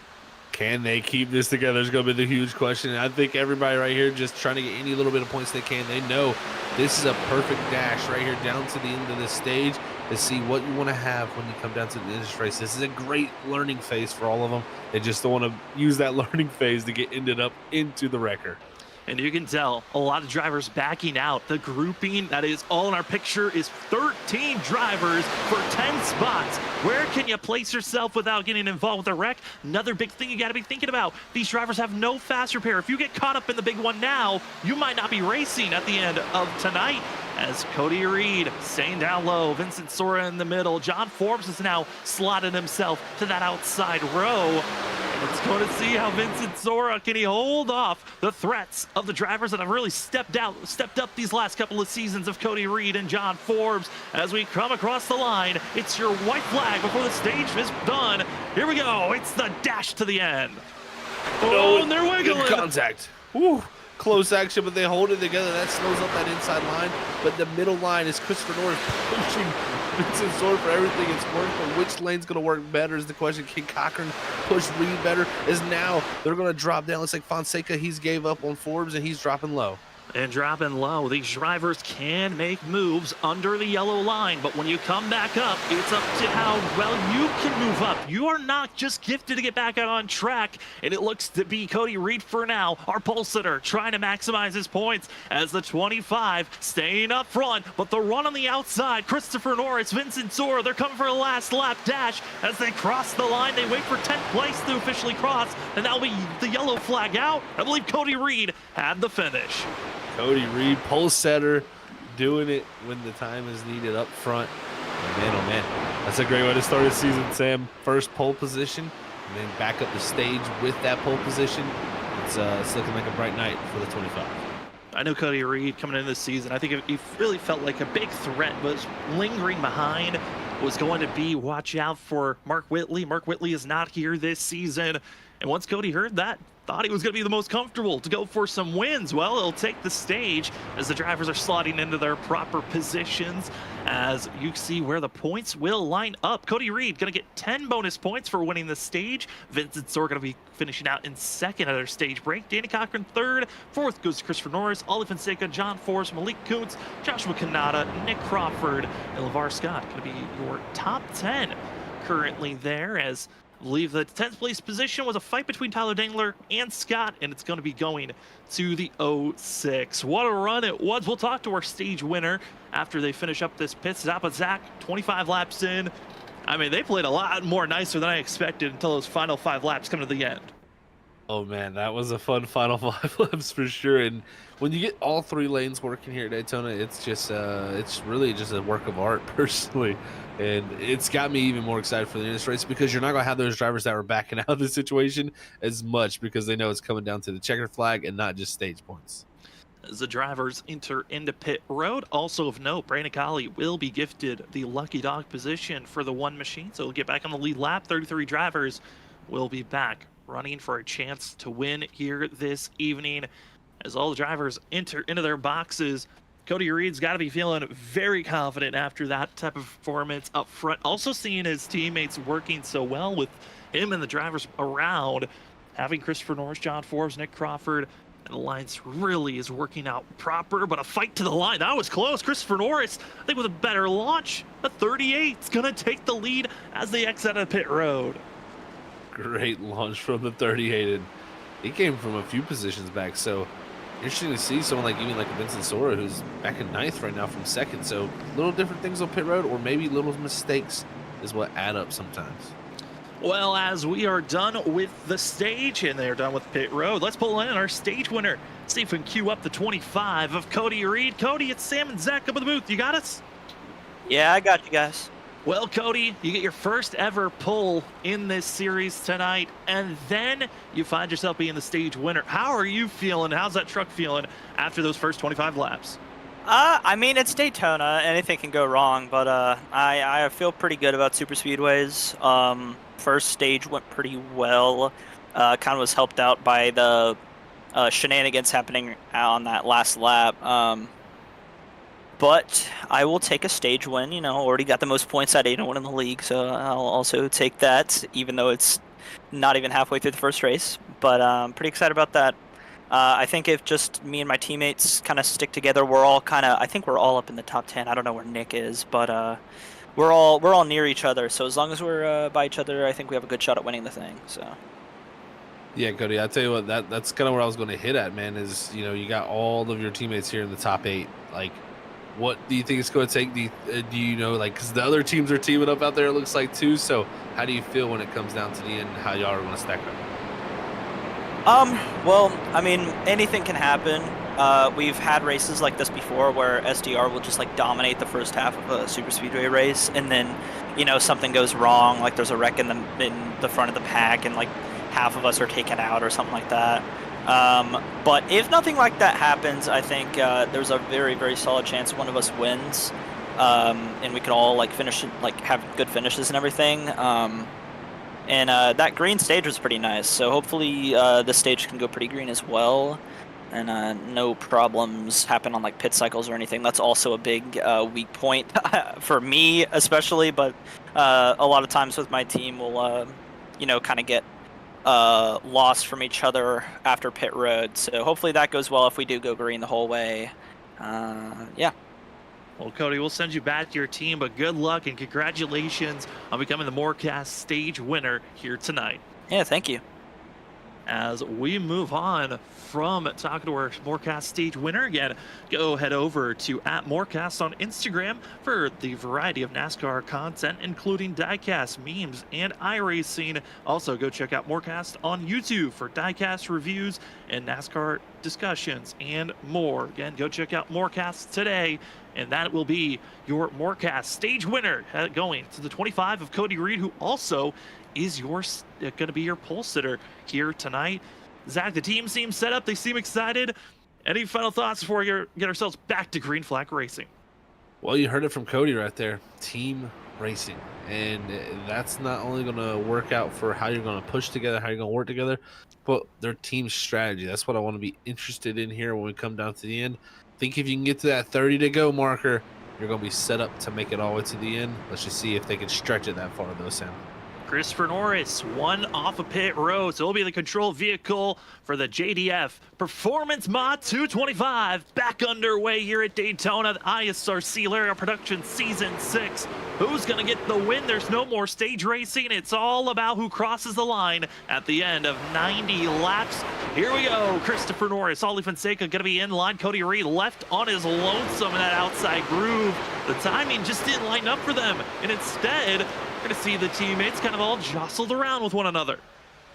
Can they keep this together is going to be the huge question. And I think everybody right here just trying to get any little bit of points they can. They know this is a perfect dash right here down to the end of this stage to see what you want to have when you come down to the end of this race. This is a great learning phase for all of them. They just don't want to use that learning phase to get ended up into the wrecker. And you can tell a lot of drivers backing out. The grouping that is all in our picture is 13 drivers for 10 spots. Where can you place yourself without getting involved with a wreck? Another big thing you got to be thinking about. These drivers have no fast repair. If you get caught up in the big one now, you might not be racing at the end of tonight. as Cody Reed staying down low, Vincent Sora in the middle. John Forbes has now slotted himself to that outside row. Let's go to see how Vincent Sora can he hold off the threats of the drivers that have really stepped up these last couple of seasons of Cody Reed and John Forbes. As we come across the line, it's your white flag before the stage is done. Here we go. It's the dash to the end. Oh, and they're wiggling. Good contact. Woo. Close action, but they hold it together. That slows up that inside line. But the middle line is Christopher Norris pushing Vincent Sora for everything it's worth. But which lane's going to work better is the question. Can Cochran push Reed better? Is now they're going to drop down. Looks like Fonseca, he's gave up on Forbes, and he's dropping low. And dropping low, these drivers can make moves under the yellow line, but when you come back up, it's up to how well you can move up. You are not just gifted to get back out on track, and it looks to be Cody Reed for now, our pole sitter, trying to maximize his points as the 25 staying up front, but the run on the outside, Christopher Norris, Vincent Sora, they're coming for a last lap dash. As they cross the line, they wait for 10th place to officially cross, and that'll be the yellow flag out. I believe Cody Reed had the finish. Cody Reed, pole setter, doing it when the time is needed up front. Man, oh man, that's a great way to start the season, Sam. First pole position, and then back up the stage with that pole position. It's looking like a bright night for the 25. I know Cody Reed coming into this season, I think he really felt like a big threat was lingering behind was going to be watch out for Mark Whitley. Mark Whitley is not here this season. And once Cody heard that, thought he was going to be the most comfortable to go for some wins. Well, it'll take the stage as the drivers are slotting into their proper positions. As you see where the points will line up. Cody Reed going to get 10 bonus points for winning the stage. Vincent Sora going to be finishing out in second at their stage break. Danny Cochran third. Fourth goes to Christopher Norris, Ollie Fonseca, John Forbes, Malik Kuntz, Joshua Kanata, Nick Crawford, and LeVar Scott going to be your top 10 currently there. As I believe the 10th place position was a fight between Tyler Dangler and Scott, and it's going to be going to the 06. What a run it was. We'll talk to our stage winner after they finish up this pit stop. But Zach, 25 laps in. I mean, they played a lot more nicer than I expected until those final 5 laps come to the end. Oh man, that was a fun final 5 laps for sure. And when you get all 3 lanes working here at Daytona, it's just it's really just a work of art personally. And it's got me even more excited for the end of this race because you're not going to have those drivers that were backing out of the situation as much because they know it's coming down to the checkered flag and not just stage points. As the drivers enter into pit road, also of note, Brandon Colley will be gifted the lucky dog position for the 1 machine. So he'll get back on the lead lap. 33 drivers will be back running for a chance to win here this evening. As all the drivers enter into their boxes, Cody Reed's got to be feeling very confident after that type of performance up front. Also seeing his teammates working so well with him and the drivers around. Having Christopher Norris, John Forbes, Nick Crawford, and the lines really is working out proper. But a fight to the line, that was close. Christopher Norris, I think with a better launch, a 38 is going to take the lead as they exit out of pit road. Great launch from the 38. And he came from a few positions back, so interesting to see someone like even like Vincent Sora, who's back in 9th right now from 2nd. So little different things on pit road, or maybe little mistakes is what add up sometimes. Well, as we are done with the stage and they're done with pit road, let's pull in our stage winner. See if we can cue up the 25 of Cody Reed. Cody, it's Sam and Zach up in the booth. You got us? Yeah, I got you guys. Well, Cody, you get your first ever pull in this series tonight, and then you find yourself being the stage winner. How are you feeling? How's that truck feeling after those first 25 laps? I mean, it's Daytona. Anything can go wrong, but I feel pretty good about super speedways. First stage went pretty well. Kind of was helped out by the shenanigans happening on that last lap. But I will take a stage win. You know, already got the most points at 8-1 in the league, so I'll also take that, even though it's not even halfway through the first race. But I'm pretty excited about that. I think if just me and my teammates kind of stick together, I think we're all up in the top 10. I don't know where Nick is, but we're all near each other. So as long as we're by each other, I think we have a good shot at winning the thing. So. Yeah, Cody, I tell you what, that's kind of where I was going to hit at, man. Is you got all of your teammates here in the top 8, like. What do you think it's going to take? Do you know, like, because the other teams are teaming up out there, it looks like, too. So how do you feel when it comes down to the end, how y'all are going to stack up? Well, I mean, anything can happen. We've had races like this before where SDR will just like dominate the first half of a super speedway race, and then something goes wrong, like there's a wreck in the front of the pack, and like half of us are taken out or something like that. But if nothing like that happens, I think there's a very, very solid chance one of us wins, and we can all like finish, like have good finishes and everything. And that green stage was pretty nice, so hopefully this stage can go pretty green as well, and no problems happen on like pit cycles or anything. That's also a big weak point for me especially, but a lot of times with my team we'll kind of get lost from each other after pit road, so hopefully that goes well if we do go green the whole way. Yeah. Well, Cody, we'll send you back to your team, but good luck and congratulations on becoming the Morecast stage winner here tonight. Yeah, thank you. As we move on from talking to our Morecast stage winner again, go head over to @Morecast on Instagram for the variety of NASCAR content, including diecast, memes, and iRacing. Also, go check out Morecast on YouTube for diecast reviews and NASCAR discussions and more. Again, go check out Morecast today, and that will be your Morecast stage winner going to the 25 of Cody Reed, who also is going to be your pole sitter here tonight. Zach, the team seems set up. They seem excited. Any final thoughts before we get ourselves back to green flag racing? Well, you heard it from Cody right there. Team racing. And that's not only going to work out for how you're going to push together, how you're going to work together, but their team strategy. That's what I want to be interested in here when we come down to the end. I think if you can get to that 30 to go marker, you're going to be set up to make it all the way to the end. Let's just see if they can stretch it that far, though, Sam. Christopher Norris, one off of pit road, so he'll be the control vehicle for the JDF Performance Mod 225. Back underway here at Daytona, the ISRC Lariat Production Season 6. Who's going to get the win? There's no more stage racing. It's all about who crosses the line at the end of 90 laps. Here we go. Christopher Norris, Ollie Fonseca going to be in line. Cody Reed left on his lonesome in that outside groove. The timing just didn't line up for them, and instead, we're going to see the teammates kind of all jostled around with one another.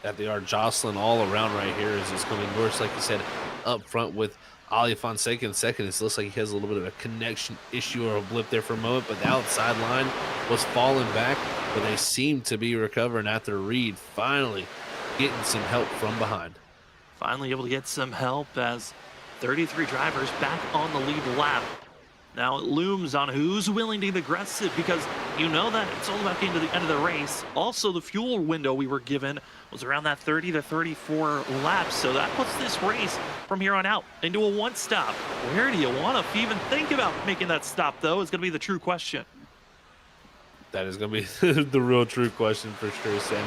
That they are jostling all around right here as it's coming Norris, like you said, up front with Ali Fonseca in second. It looks like he has a little bit of a connection issue or a blip there for a moment, but the outside line was falling back, but they seem to be recovering after Reed finally getting some help from behind. Finally able to get some help as 33 drivers back on the lead lap. Now it looms on who's willing to be aggressive, because you know that it's all about getting to the end of the race. Also, the fuel window we were given was around that 30 to 34 laps, so that puts this race from here on out into a one stop. Where do you want to even think about making that stop, though, is going to be the true question. That is going to be the real true question for sure, Sam.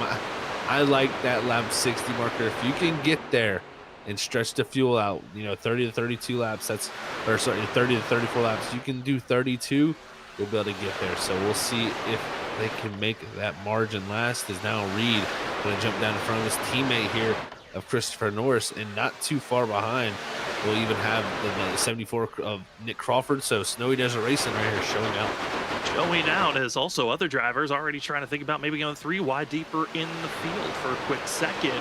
I like that lap 60 marker. If you can get there and stretch the fuel out, 30 to 32 laps, 30 to 34 laps, you can do 32, you'll be able to get there. So we'll see if they can make that margin last, as now Reed going to jump down in front of his teammate here of Christopher Norris, and not too far behind we'll even have the 74 of Nick Crawford. So Snowy Desert Racing right here showing out. Showing out as also other drivers already trying to think about maybe going 3 wide deeper in the field for a quick second.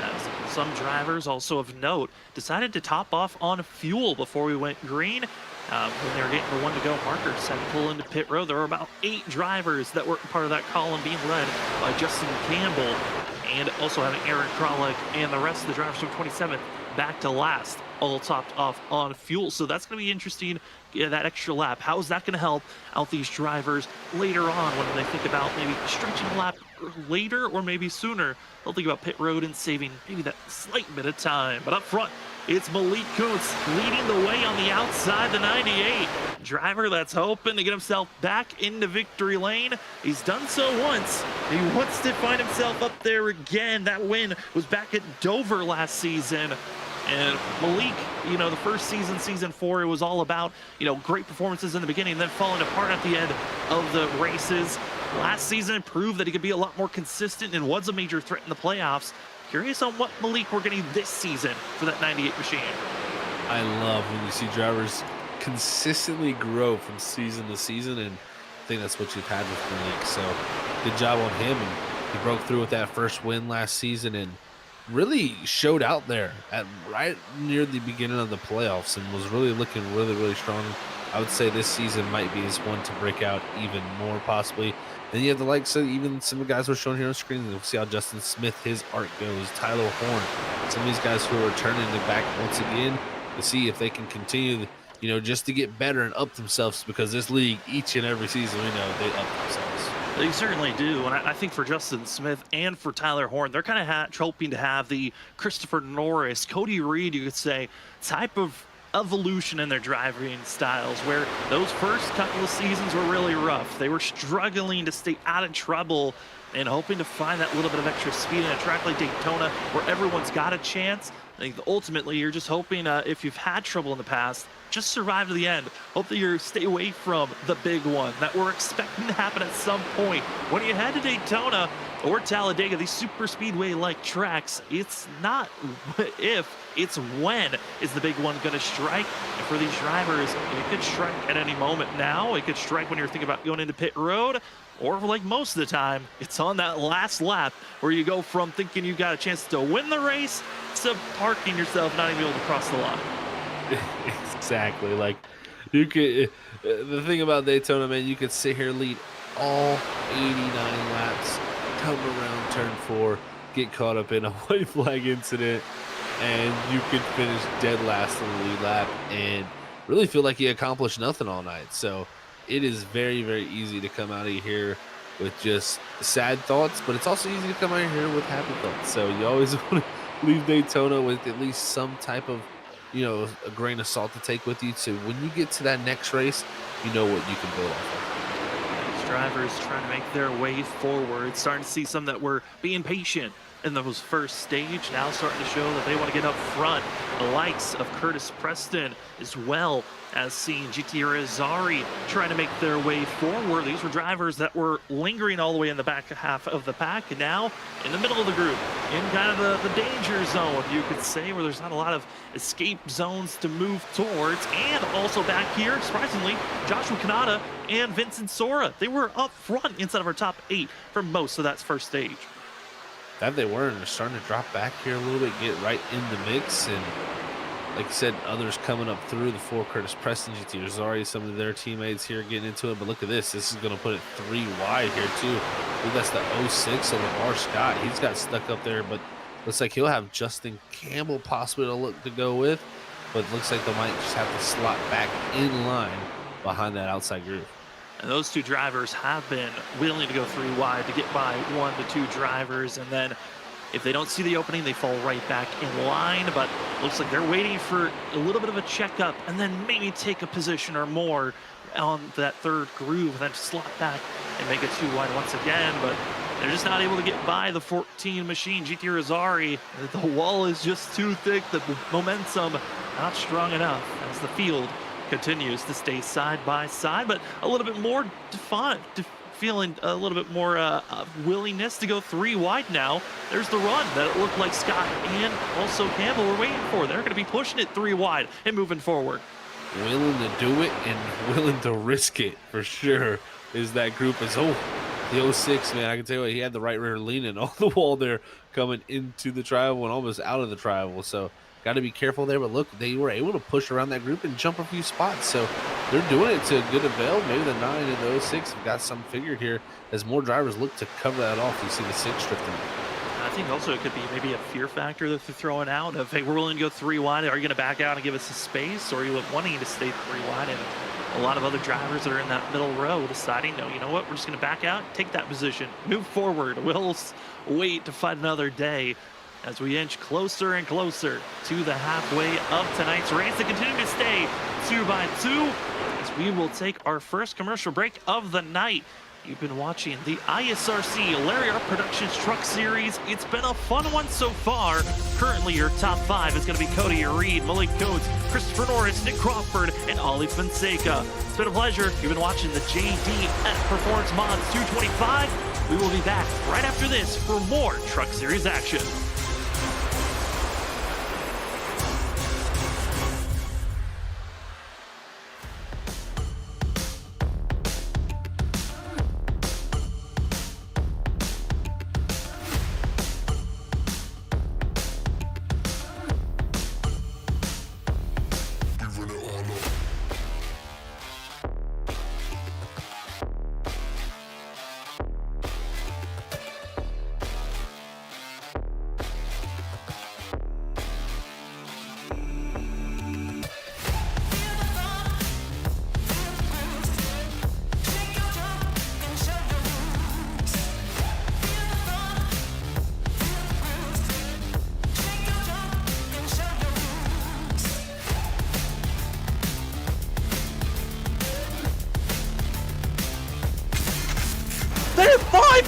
As some drivers also of note decided to top off on fuel before we went green. When they were getting the 1 to go marker set to pull into pit road, there were about 8 drivers that were part of that column being led by Justin Campbell, and also having Aaron Kralik and the rest of the drivers from 27th back to last, all topped off on fuel. So that's going to be interesting. Yeah, that extra lap, how is that going to help out these drivers later on when they think about maybe stretching a lap later or maybe sooner? They'll think about pit road and saving maybe that slight bit of time. But up front, it's Malik Kuntz leading the way on the outside, the 98 driver that's hoping to get himself back into victory lane. He's done so once. He wants to find himself up there again. That win was back at Dover last season. And Malik, the first season, season 4, it was all about, great performances in the beginning and then falling apart at the end of the races. Last season proved that he could be a lot more consistent and was a major threat in the playoffs. Curious on what Malik we're getting this season for that 98 machine. I love when you see drivers consistently grow from season to season, and I think that's what you've had with Malik. So good job on him. And he broke through with that first win last season, and really showed out there at right near the beginning of the playoffs and was really looking really, really strong. I would say this season might be his one to break out even more, possibly. Then you have the likes of even some of the guys we're showing here on screen. We'll see how Justin Smith, his arc goes. Tyler Horn, some of these guys who are returning to back once again to see if they can continue, just to get better and up themselves, because this league, each and every season, we know they up themselves. They certainly do, and I think for Justin Smith and for Tyler Horn, they're kind of hoping to have the Christopher Norris, Cody Reed, you could say, type of evolution in their driving styles, where those first couple of seasons were really rough. They were struggling to stay out of trouble and hoping to find that little bit of extra speed in a track like Daytona where everyone's got a chance. I think ultimately you're just hoping, if you've had trouble in the past, just survive to the end. Hope that you stay away from the big one that we're expecting to happen at some point. When you head to Daytona or Talladega, these super speedway-like tracks, it's not if, it's when is the big one going to strike. And for these drivers, it could strike at any moment now. It could strike when you're thinking about going into pit road, or like most of the time, it's on that last lap where you go from thinking you got a chance to win the race to parking yourself, not even able to cross the line. Exactly. Like, you could, the thing about Daytona, man, you could sit here, lead all 89 laps, come around turn 4, get caught up in a white flag incident, and you could finish dead last on the lead lap and really feel like you accomplished nothing all night. So it is very, very easy to come out of here with just sad thoughts, but it's also easy to come out of here with happy thoughts. So you always want to leave Daytona with at least some type of, a grain of salt to take with you, so when you get to that next race, you know what you can build off of. These drivers trying to make their way forward, starting to see some that were being patient in those first stage, now starting to show that they want to get up front. The likes of Curtis Preston, as well as seeing GT Rizari trying to make their way forward. These were drivers that were lingering all the way in the back half of the pack, and now in the middle of the group, in kind of the danger zone, you could say, where there's not a lot of escape zones to move towards. And also back here, surprisingly, Joshua Kanata and Vincent Sora, they were up front inside of our top 8 for most of that first stage. That they were, and they're starting to drop back here a little bit, get right in the mix. And like I said, others coming up through the 4, Curtis Preston, GT Rizari, some of their teammates here getting into it. But look at this. This is going to put it 3 wide here, too. I think that's the 06 of Lamar Scott. He's got stuck up there, but looks like he'll have Justin Campbell possibly to look to go with. But looks like they might just have to slot back in line behind that outside group. And those 2 drivers have been willing to go 3 wide to get by 1 to 2 drivers. And then if they don't see the opening, they fall right back in line. But looks like they're waiting for a little bit of a checkup and then maybe take a position or more on that 3rd groove and then slot back and make it 2 wide once again. But they're just not able to get by the 14 machine, GT Rizari. The wall is just too thick. The momentum not strong enough as the field continues to stay side by side, but a little bit more defined, feeling a little bit more willingness to go 3 wide now. There's the run that it looked like Scott and also Campbell were waiting for. They're going to be pushing it 3 wide and moving forward. Willing to do it and willing to risk it for sure is that group. Is the 06, man, I can tell you what, he had the right rear leaning on the wall there coming into the tri-oval and almost out of the tri-oval. So got to be careful there, but look, they were able to push around that group and jump a few spots. So they're doing it to good avail. Maybe the 9 and the 06 have got some figured here as more drivers look to cover that off. You see the 6 drifting. I think also it could be maybe a feir factor that they're throwing out of, hey, we're willing to go 3 wide. Are you going to back out and give us a space, or are you wanting to stay 3 wide? And a lot of other drivers that are in that middle row deciding, no, you know what, we're just going to back out, take that position, move forward. We'll wait to fight another day as we inch closer and closer to the halfway of tonight's race to continue to stay 2 by 2 as we will take our first commercial break of the night. You've been watching the ISRC Lariat Productions Truck Series. It's been a fun one so far. Currently, your top 5 is going to be Cody Reed, Malik Coates, Christopher Norris, Nick Crawford, and Ollie Fonseca. It's been a pleasure. You've been watching the JDF Performance Mods 225. We will be back right after this for more Truck Series action.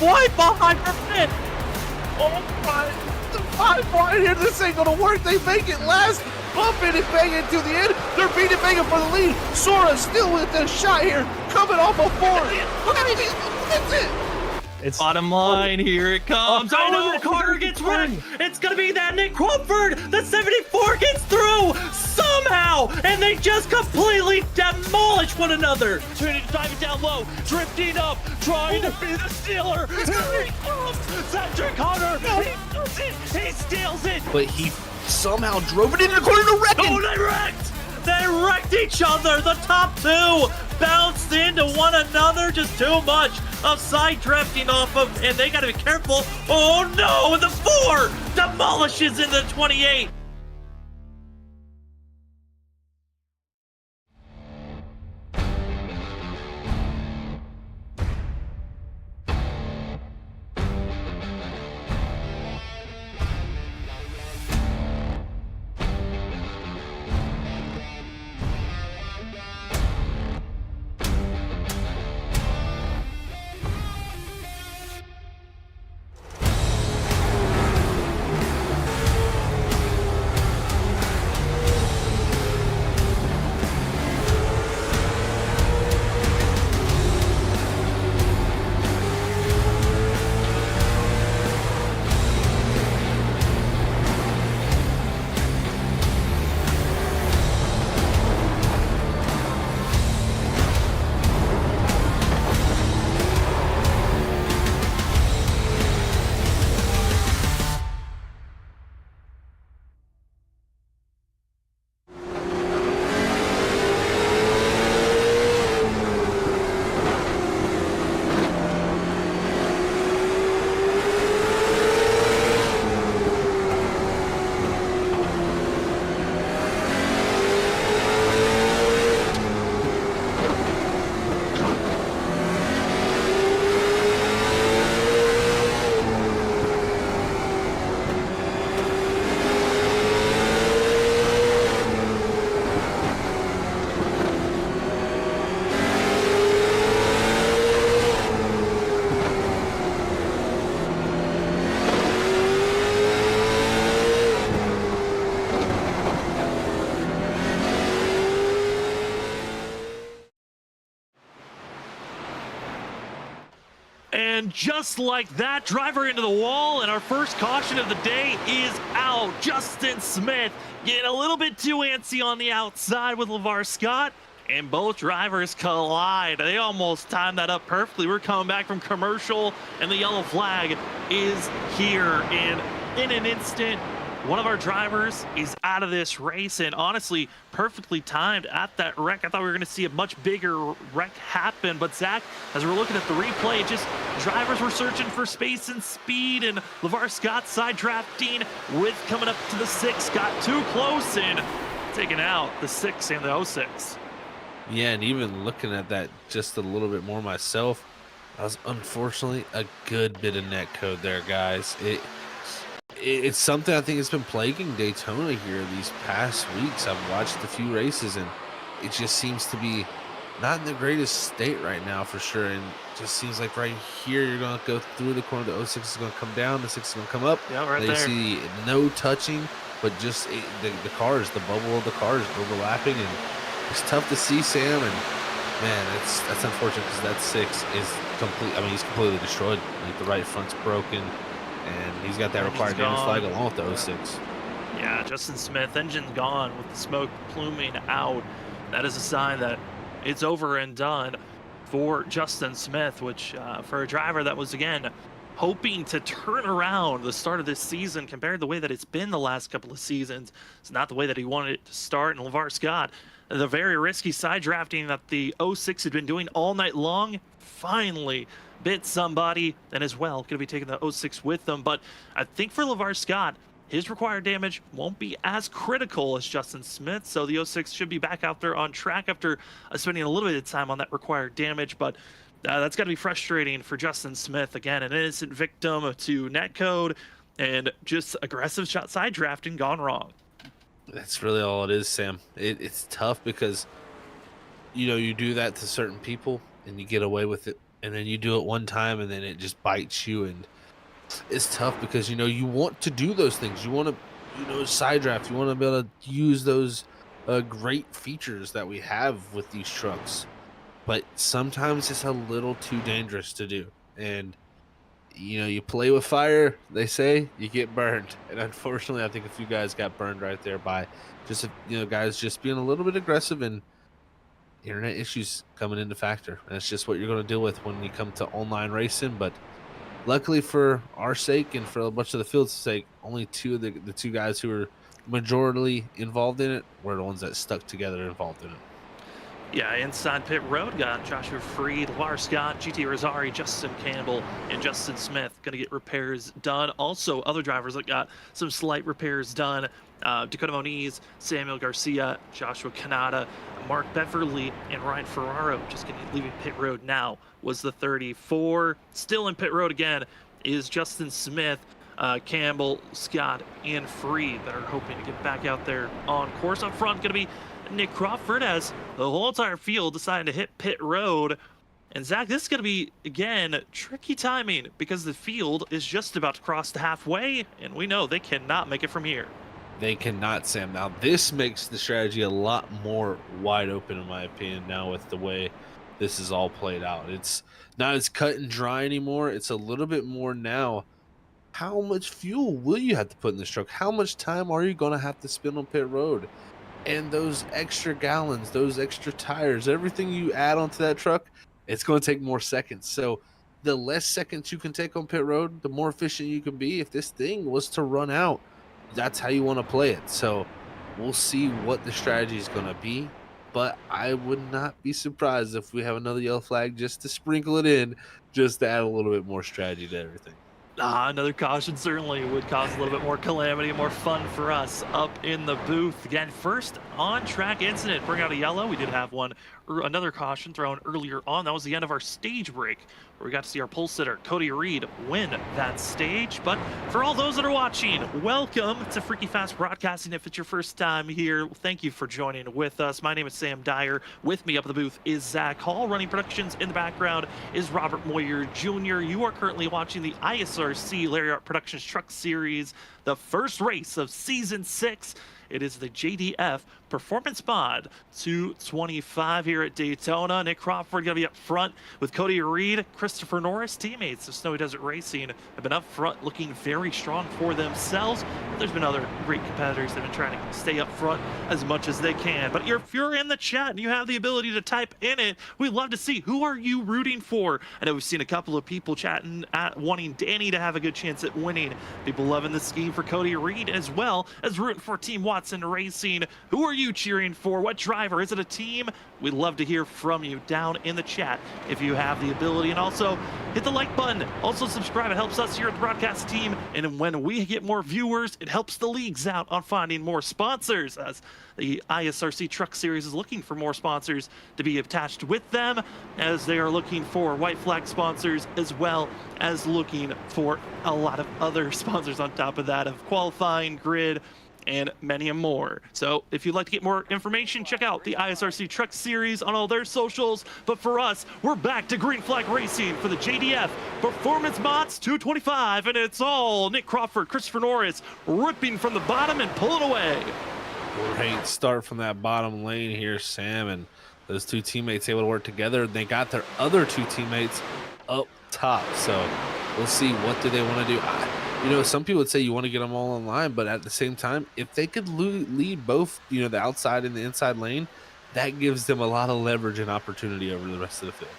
wide behind her pit. Oh my, the 5 wide here, this ain't gonna work. They make it last, bumping and banging to the end. They're beating banging for the lead. Sora still with the shot here, coming off a 4. That's it. It's bottom line, here it comes. Oh no, Carter gets wrecked. It's gonna be that Nick Crumford. The 74 gets through somehow, and they just completely demolish one another. Trinity driving down low, drifting up, trying to be the stealer. Here he comes, Cedric Hunter. He does it. He steals it. But he somehow drove it into the corner to wreck him. Oh, they wrecked. They wrecked each other. The top 2 bounced into one another. Just too much of side drifting off of, and they got to be careful. Oh no, the 4 demolishes in the 28. And just like that, driver into the wall, and our first caution of the day is out. Justin Smith getting a little bit too antsy on the outside with LeVar Scott, and both drivers collide. They almost timed that up perfectly. We're coming back from commercial, and the yellow flag is here. And in an instant, one of our drivers is out of this race, and honestly, perfectly timed at that wreck. I thought we were going to see a much bigger wreck happen, but Zach, as we're looking at the replay, just drivers were searching for space and speed, and LeVar Scott side drafting with coming up to the 6, got too close and taking out the 6 and the 06. Yeah, and even looking at that just a little bit more myself, that was unfortunately a good bit of net code there, guys. It's something I think has been plaguing Daytona here these past weeks. I've watched a few races, and it just seems to be not in the greatest state right now for sure. And it just seems like right here, you're going to go through the corner. The 06 is going to come down. The 6 is going to come up. Yeah, right there. You see no touching, but just the cars, the bubble of the cars overlapping. And it's tough to see, Sam. And, man, that's unfortunate because that 6 is complete. I mean, he's completely destroyed. Like, the right front's broken. And he's got that required damage flag along with the 06. Yeah, Justin Smith, engine's gone with the smoke pluming out. That is a sign that it's over and done for Justin Smith, which for a driver that was, again, hoping to turn around the start of this season compared to the way that it's been the last couple of seasons. It's not the way that he wanted it to start. And LeVar Scott, the very risky side drafting that the 06 had been doing all night long, finally bit somebody, and as well going to be taking the 06 with them. But I think for LeVar Scott, his required damage won't be as critical as Justin Smith, so the 06 should be back out there on track after spending a little bit of time on that required damage. But that's got to be frustrating for Justin Smith. Again, an innocent victim to netcode and just aggressive shot side drafting gone wrong. That's really all it is, Sam. It's tough because, you know, you do that to certain people and you get away with it. and then you do it one time and then it just bites you, and it's tough because you want to do those things. You want to side draft. You want to be able to use those great features that we have with these trucks, but sometimes it's a little too dangerous to do. And you play with fire, they say, you get burned. And unfortunately, I think a few guys got burned right there by just guys just being a little bit aggressive, and internet issues coming into factor. And it's just what you're going to deal with when you come to online racing. But luckily for our sake and for a bunch of the field's sake, only two of the two guys who were majorly involved in it were the ones that stuck together involved in it. Yeah, inside pit road, got Joshua Freed, Lars Scott, GT Rosari, Justin Campbell, and Justin Smith going to get repairs done. Also, other drivers that got some slight repairs done. Dakota Moniz, Samuel Garcia, Joshua Kanata, Mark Beverly, and Ryan Ferraro just leaving pit road now was the 34. Still in pit road again is Justin Smith, Campbell, Scott, and Freed that are hoping to get back out there on course. Up front, going to be Nick Crawford, as the whole entire field decided to hit pit road. And Zach, this is going to be, again, tricky timing because the field is just about to cross the halfway, and we know they cannot make it from here. They cannot, Sam. Now, this makes the strategy a lot more wide open, in my opinion, now with the way this is all played out. It's not as cut and dry anymore. It's a little bit more now. How much fuel will you have to put in this truck? How much time are you going to have to spend on pit road? And those extra gallons, those extra tires, everything you add onto that truck, it's going to take more seconds. So the less seconds you can take on pit road, the more efficient you can be. If this thing was to run out, that's how you want to play it. So we'll see what the strategy is going to be. But I would not be surprised if we have another yellow flag just to sprinkle it in, just to add a little bit more strategy to everything. Another caution certainly would cause a little bit more calamity, more fun for us up in the booth. Again, first on-track incident, bring out a yellow. We did have another caution thrown earlier on. That was the end of our stage break, where we got to see our pole sitter, Cody Reed, win that stage. But for all those that are watching, welcome to Freaky Fast Broadcasting. If it's your first time here, thank you for joining with us. My name is Sam Dyer. With me up in the booth is Zach Hall. Running productions in the background is Robert Moyer Jr. You are currently watching the ISRC Lariat Productions Truck Series, the first race of Season 6. It is the JDF Performance Mod 225 here at Daytona. Nick Crawford going to be up front with Cody Reed. Christopher Norris, teammates of Snowy Desert Racing, have been up front looking very strong for themselves. There's been other great competitors that have been trying to stay up front as much as they can. But if you're in the chat and you have the ability to type in it, we'd love to see who are you rooting for. I know we've seen a couple of people chatting wanting Danny to have a good chance at winning. People loving the scheme for Cody Reed, as well as rooting for Team Watson Racing. Who are you cheering for? What driver? Is it a team? We'd love to hear from you down in the chat if you have the ability. And also hit the like button. Also subscribe. It helps us here at the broadcast team. And when we get more viewers, it helps the leagues out on finding more sponsors, as the ISRC Truck Series is looking for more sponsors to be attached with them, as they are looking for white flag sponsors, as well as looking for a lot of other sponsors on top of that, of qualifying, grid, and many more. So if you'd like to get more information, check out the ISRC Truck Series on all their socials. But for us, we're back to green flag racing for the JDF Performance Mods 225, and it's all Nick Crawford, Christopher Norris ripping from the bottom and pulling away. Great start from that bottom lane here, Sam, and those two teammates able to work together. They got their other two teammates up top, so we'll see what do they want to do. Some people would say you want to get them all in line, but at the same time, if they could lead both, the outside and the inside lane, that gives them a lot of leverage and opportunity over the rest of the field.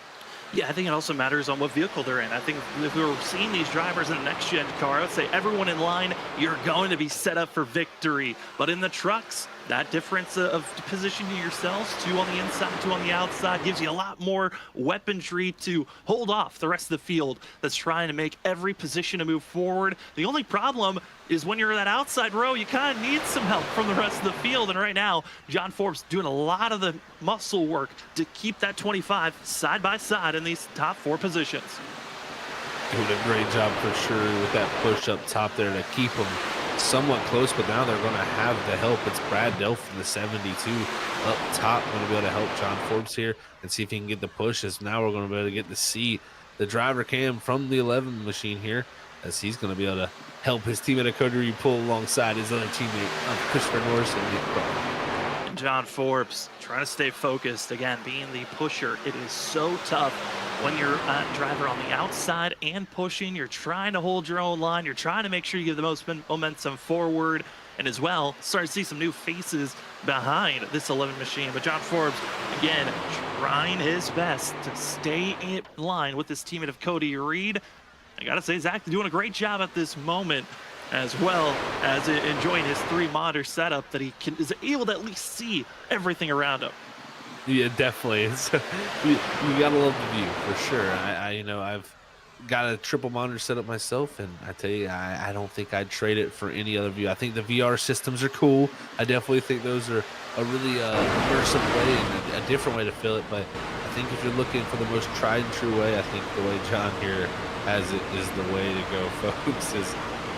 Yeah, I think it also matters on what vehicle they're in. I think if we were seeing these drivers in the next-gen car, I would say everyone in line, you're going to be set up for victory. But in the trucks, that difference of positioning yourselves, two on the inside, two on the outside, gives you a lot more weaponry to hold off the rest of the field that's trying to make every position to move forward. The only problem is when you're in that outside row, you kind of need some help from the rest of the field. And right now, John Forbes doing a lot of the muscle work to keep that 25 side by side in these top four positions. Doing a great job for sure with that push up top there to keep them somewhat close, but now they're going to have the help. It's Brad Delph from the 72 up top, going to be able to help John Forbes here and see if he can get the push, as now we're going to be able to get to see the driver cam from the 11 machine here, as he's going to be able to help his teammate Cody Reed pull alongside his other teammate Christopher Norris and Nick Crawford. And John Forbes trying to stay focused, again, being the pusher. It is so tough when you're a driver on the outside and pushing. You're trying to hold your own line. You're trying to make sure you give the most momentum forward. And as well, starting to see some new faces behind this 11 machine. But John Forbes, again, trying his best to stay in line with his teammate of Cody Reed. I gotta say, Zach doing a great job at this moment, as well as enjoying his 3-monitor setup that he is able to at least see everything around him. Yeah, definitely. You gotta love the view for sure. I've got a triple monitor set up myself, and I tell you, I don't think I'd trade it for any other view. I think the VR systems are cool. I definitely think those are a really immersive way and a different way to feel it. But I think if you're looking for the most tried and true way, I think the way John here has it is the way to go, folks. Is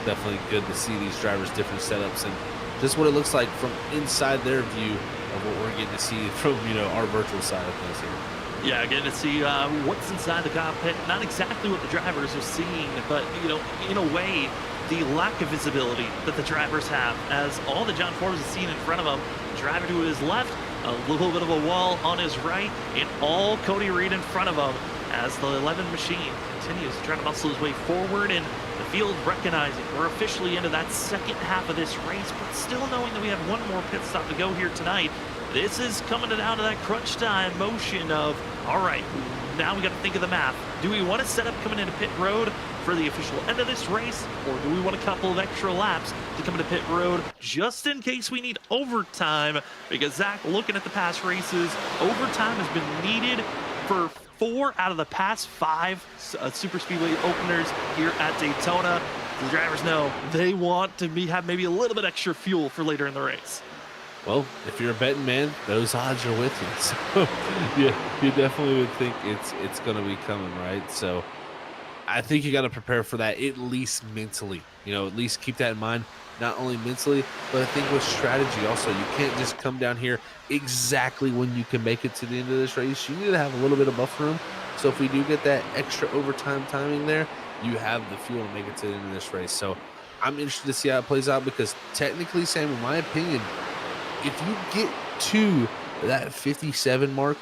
definitely good to see these drivers' different setups and just what it looks like from inside their view of what we're getting to see from our virtual side of things here. Yeah, getting to see what's inside the cockpit. Not exactly what the drivers are seeing, but, in a way, the lack of visibility that the drivers have, as all that John Forbes is seeing in front of him, driver to his left, a little bit of a wall on his right, and all Cody Reed in front of him, as the 11 machine continues to try to muscle his way forward, and the field recognizing we're officially into that second half of this race, but still knowing that we have one more pit stop to go here tonight. This is coming down to that crunch time motion of, all right, now we got to think of the math. Do we want to set up coming into pit road for the official end of this race, or do we want a couple of extra laps to come into pit road just in case we need overtime? Because Zach, looking at the past races, overtime has been needed for 4 out of the past 5 super speedway openers here at Daytona. The drivers know they want to have maybe a little bit extra fuel for later in the race. Well, if you're a betting man, those odds are with you. So, yeah, you definitely would think it's going to be coming, right? So, I think you got to prepare for that, at least mentally. At least keep that in mind, not only mentally, but I think with strategy also. You can't just come down here exactly when you can make it to the end of this race. You need to have a little bit of buffer room. So, if we do get that extra overtime timing there, you have the fuel to make it to the end of this race. So, I'm interested to see how it plays out, because technically, Sam, in my opinion, if you get to that 57 mark,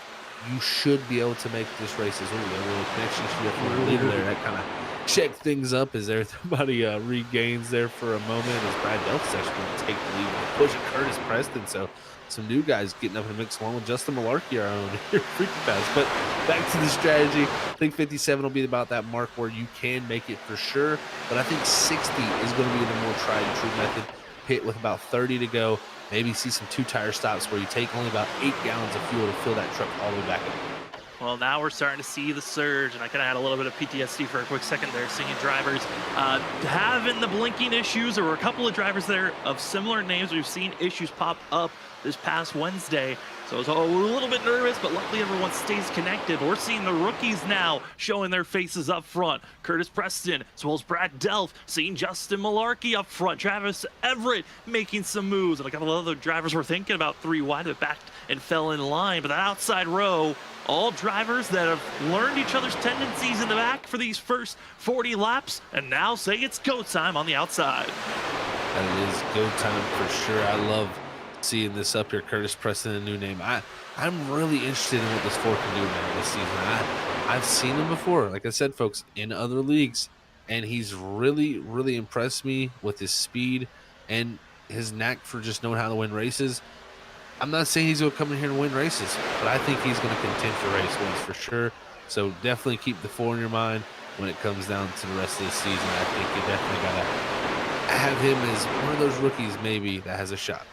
you should be able to make this race as well. A little connection to your leader there. That kind of check things up as everybody regains there for a moment, as Brad Delph is actually going to take the lead and push Curtis Preston. So some new guys getting up in the mix along with Justin Malarkey, our own here, freaking fast. But back to the strategy. I think 57 will be about that mark where you can make it for sure. But I think 60 is going to be the more tried and true method. Pit with about 30 to go. Maybe see some 2-tire stops where you take only about 8 gallons of fuel to fill that truck all the way back up. Well, now we're starting to see the surge, and I kind of had a little bit of PTSD for a quick second there, seeing drivers having the blinking issues. There were a couple of drivers there of similar names. We've seen issues pop up this past Wednesday. So I was a little bit nervous, but luckily everyone stays connected. We're seeing the rookies now showing their faces up front. Curtis Preston, as well as Brad Delph, seeing Justin Malarkey up front. Travis Everett making some moves. And a couple of other drivers were thinking about 3 wide, but backed and fell in line. But that outside row, all drivers that have learned each other's tendencies in the back for these first 40 laps, and now say it's go time on the outside. That is go time for sure. I love seeing this up here, Curtis Preston, a new name. I'm really interested in what this 4 can do, man, this season. I've seen him before, like I said, folks, in other leagues, and he's really, really impressed me with his speed and his knack for just knowing how to win races. I'm not saying he's going to come in here and win races, but I think he's going to contend for race wins for sure. So definitely keep the 4 in your mind when it comes down to the rest of the season. I think you definitely got to have him as one of those rookies maybe that has a shot.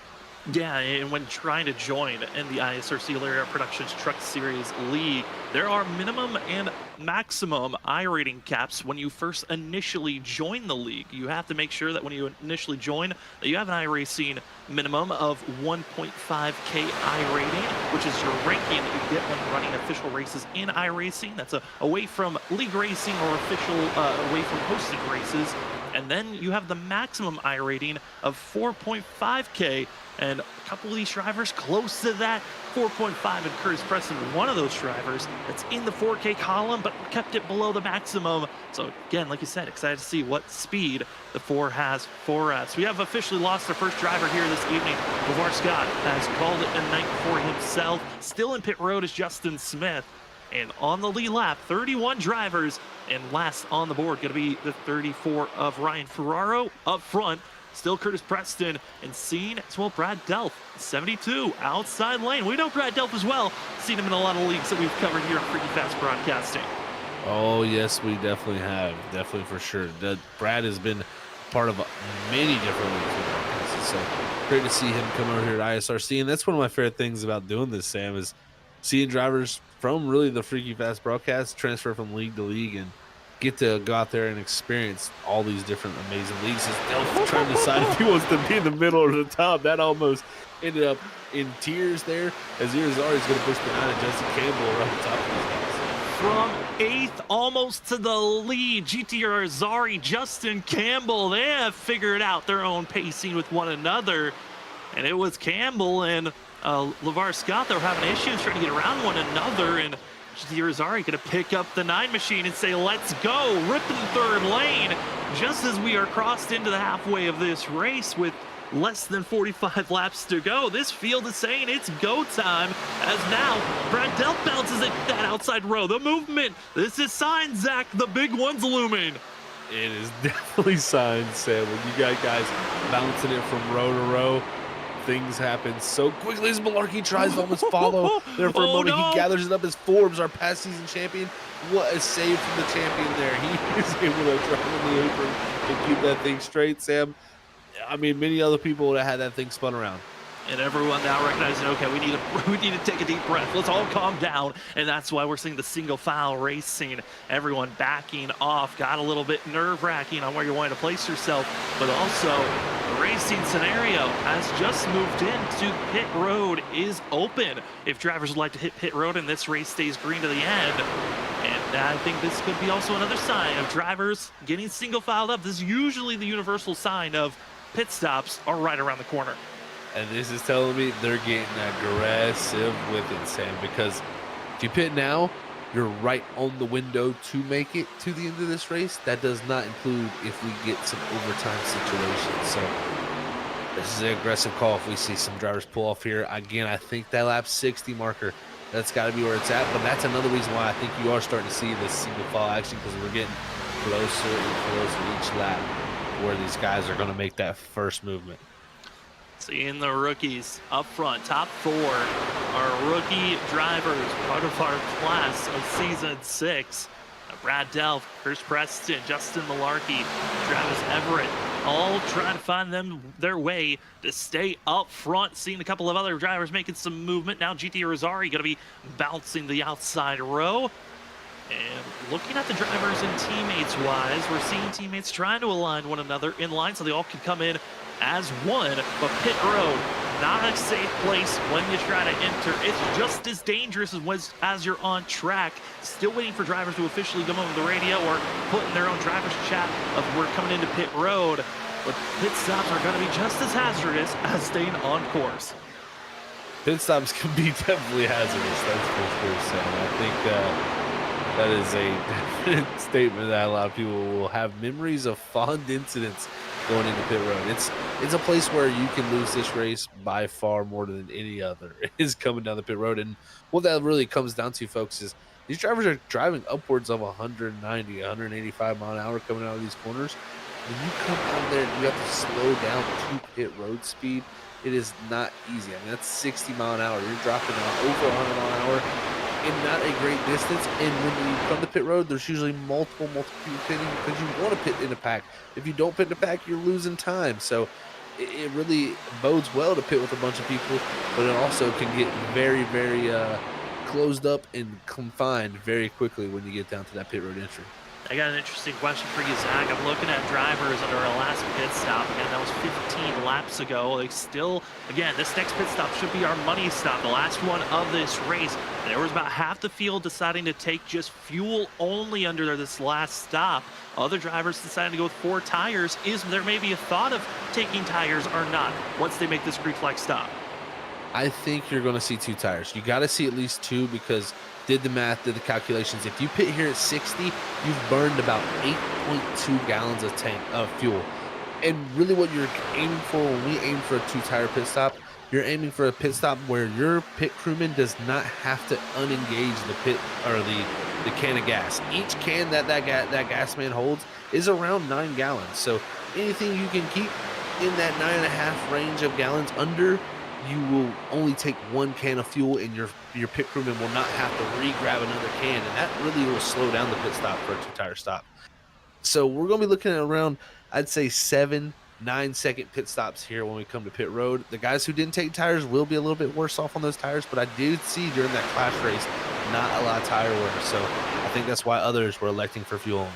Yeah, and when trying to join in the ISRC Layer Productions Truck Series League, there are minimum and maximum iRating caps when you first initially join the league. You have to make sure that when you initially join, that you have an iRacing minimum of 1.5K iRating, which is your ranking that you get when running official races in iRacing. That's away from league racing or official, away from hosted races. And then you have the maximum I rating of 4.5K. And a couple of these drivers close to that 4.5, and Curtis Preston, one of those drivers that's in the 4K column, but kept it below the maximum. So again, like you said, excited to see what speed the 4 has for us. We have officially lost our first driver here this evening. LeVar Scott has called it a night for himself. Still in pit road is Justin Smith. And on the lead lap, 31 drivers, and last on the board going to be the 34 of Ryan Ferraro. Up front, still Curtis Preston, and seen as well Brad Delph, 72, outside lane. We know Brad Delph as well. Seen him in a lot of leagues that we've covered here on Freaky Fast Broadcasting. Oh, yes, we definitely have. Definitely for sure. Brad has been part of many different leagues. So great to see him come over here at ISRC. And that's one of my favorite things about doing this, Sam, is seeing drivers from really the Freaky Fast broadcast transfer from league to league and get to go out there and experience all these different amazing leagues. As Delph trying to decide if he wants to be in the middle or the top. That almost ended up in tears there, as Irizarry is going to push the 9 and Justin Campbell around the top of these guys. From 8th almost to the lead, GT Irizarry, Justin Campbell, they have figured out their own pacing with one another. And it was Campbell and LeVar Scott that were having issues trying to get around one another, and GT Irizarry going to pick up the 9 machine and say, let's go, ripping third lane, just as we are crossed into the halfway of this race with less than 45 laps to go. This field is saying it's go time, as now Brad Delph bounces it that outside row. The movement, this is sign, Zach, the big one's looming. It is definitely signs, Sam. When you got guys bouncing it from row to row, things happen so quickly as Malarkey tries to almost follow there for a moment. No. He gathers it up as Forbes, our past season champion. What a save from the champion there. He is able to drive on the apron and keep that thing straight, Sam. I mean, many other people would have had that thing spun around. And everyone now recognizing, okay, we need to take a deep breath. Let's all calm down. And that's why we're seeing the single file racing. Everyone backing off. Got a little bit nerve-wracking on where you want to place yourself. But also, the racing scenario has just moved into pit road is open. If drivers would like to hit pit road and this race stays green to the end. And I think this could be also another sign of drivers getting single filed up. This is usually the universal sign of pit stops are right around the corner. And this is telling me they're getting aggressive with it, Sam, because if you pit now, you're right on the window to make it to the end of this race. That does not include if we get some overtime situations. So this is an aggressive call if we see some drivers pull off here. Again, I think that lap 60 marker, that's got to be where it's at. But that's another reason why I think you are starting to see this single file action, because we're getting closer and closer each lap where these guys are going to make that first movement. Seeing the rookies up front, top 4 are rookie drivers, part of our class of season 6. Brad Delph, Chris Preston, Justin Malarkey, Travis Everett, all trying to find their way to stay up front. Seeing a couple of other drivers making some movement. Now GT Irizarry going to be bouncing the outside row. And looking at the drivers and teammates wise, we're seeing teammates trying to align one another in line so they all can come in as one. But pit road, not a safe place when you try to enter. It's just as dangerous as you're on track. Still waiting for drivers to officially come over the radio or put in their own driver's chat of we're coming into pit road. But pit stops are going to be just as hazardous as staying on course. Pit stops can be definitely hazardous, that's for sure, Sam. I think that is a definite statement that a lot of people will have memories of fond incidents going into pit road. It's a place where you can lose this race by far more than any other is coming down the pit road. And what that really comes down to, folks, is these drivers are driving upwards of 190, 185 mile an hour coming out of these corners. When you come out there and you have to slow down to pit road speed, it is not easy. I mean, that's 60 mile an hour. You're dropping down over 100 mile an hour in not a great distance. And when you come to pit road, there's usually multiple people pitting because you want to pit in a pack. If you don't pit in a pack, you're losing time. So it really bodes well to pit with a bunch of people, but it also can get very, very closed up and confined very quickly when you get down to that pit road entry. I got an interesting question for you, Zach. I'm looking at drivers under our last pit stop. Again, that was 15 laps ago. They still, again, this next pit stop should be our money stop, the last one of this race. There was about half the field deciding to take just fuel only under this last stop. Other drivers decided to go with 4 tires. Is there maybe a thought of taking tires or not once they make this green flag stop? I think you're going to see 2 tires. You got to see at least 2 because did the math, did the calculations. If you pit here at 60, you've burned about 8.2 gallons of fuel. And really what you're aiming for when we aim for a 2-tire pit stop, you're aiming for a pit stop where your pit crewman does not have to unengage the pit or the can of gas. Each can that gas man holds is around 9 gallons. So anything you can keep in that 9.5 range of gallons under, you will only take 1 can of fuel, and your pit crewman will not have to re-grab another can, and that really will slow down the pit stop for a 2-tire stop. So we're going to be looking at around, I'd say 7-9 second pit stops here when we come to pit road. The guys who didn't take tires will be a little bit worse off on those tires, but I did see during that clash race not a lot of tire wear, so I think that's why others were electing for fuel only.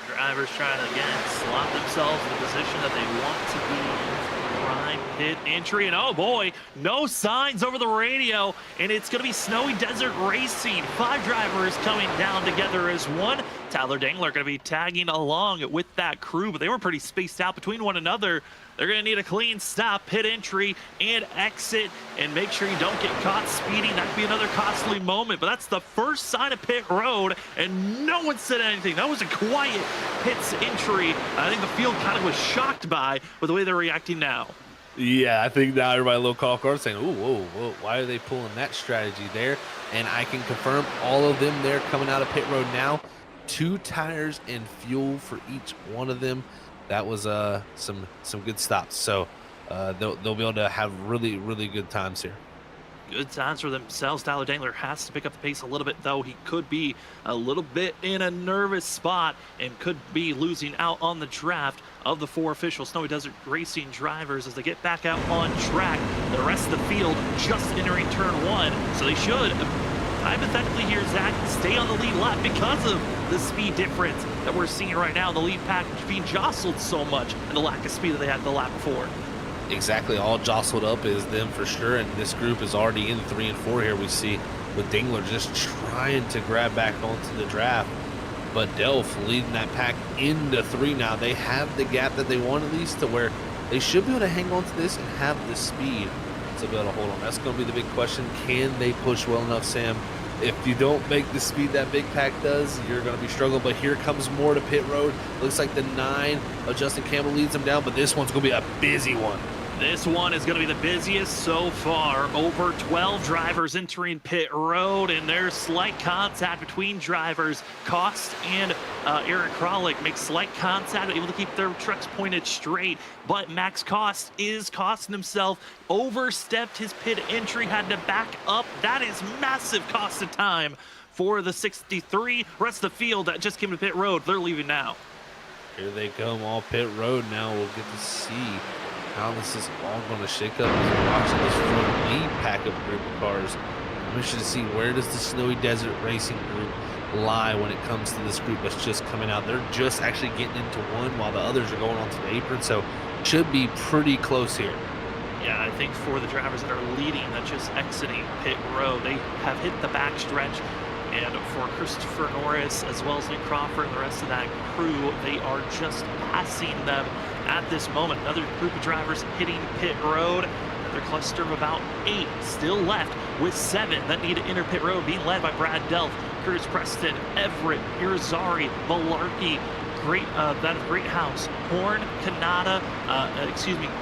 Drivers trying to, again, slot themselves in the position that they want to be in prime pit entry. And oh boy, no signs over the radio. And it's going to be Snowy Desert Racing. 5 drivers coming down together as one. Tyler Dangler going to be tagging along with that crew, but they were pretty spaced out between one another. They're going to need a clean stop, pit entry, and exit, and make sure you don't get caught speeding. That could be another costly moment, but that's the first sign of pit road, and no one said anything. That was a quiet pits entry. I think the field kind of was shocked by with the way they're reacting now. Yeah, I think now everybody a little call card saying, "Ooh, whoa, why are they pulling that strategy there?" And I can confirm all of them there coming out of pit road now. 2 tires and fuel for each one of them. That was some good stops. So they'll be able to have really good times here. Good times for themselves. Tyler Dangler has to pick up the pace a little bit, though. He could be a little bit in a nervous spot and could be losing out on the draft of the 4 official Snowy Desert Racing drivers as they get back out on track. The rest of the field just entering turn 1, so they should hypothetically here, Zach, stay on the lead lap because of the speed difference that we're seeing right now. The lead pack being jostled so much and the lack of speed that they had the lap before. Exactly, all jostled up is them for sure, and this group is already in 3 and 4 here. We see with Dingler just trying to grab back onto the draft, but Delph leading that pack into 3 now. They have the gap that they want, at least to where they should be able to hang on to this and have the speed to be able to hold on. That's going to be the big question. Can they push well enough, Sam? If you don't make the speed that big pack does, you're going to be struggling. But here comes more to pit road. Looks like the 9 of Justin Campbell leads them down, but this one's going to be a busy one. This one is going to be the busiest so far. Over 12 drivers entering pit road, and there's slight contact between drivers. Cost and Eric Kralik make slight contact, able to keep their trucks pointed straight. But Max Cost is costing himself. Overstepped his pit entry, had to back up. That is massive cost of time for the 63. Rest of the field that just came to pit road, they're leaving now. Here they come, all pit road now. We'll get to see how this is all going to shake up as we're watching this front lead pack of group of cars. I'm interested to see where does the Snowy Desert Racing group lie when it comes to this group that's just coming out. They're just actually getting into 1 while the others are going onto the apron, so should be pretty close here. Yeah, I think for the drivers that are leading, that just exiting pit road, they have hit the back stretch. And for Christopher Norris, as well as Nick Crawford and the rest of that crew, they are just passing them at this moment. Another group of drivers hitting pit road. Another cluster of about 8 still left, with 7 that need to enter pit road, being led by Brad Delph, Curtis Preston, Everett, Irizarry, Malarkey, that is Great House, Horn, Kanata,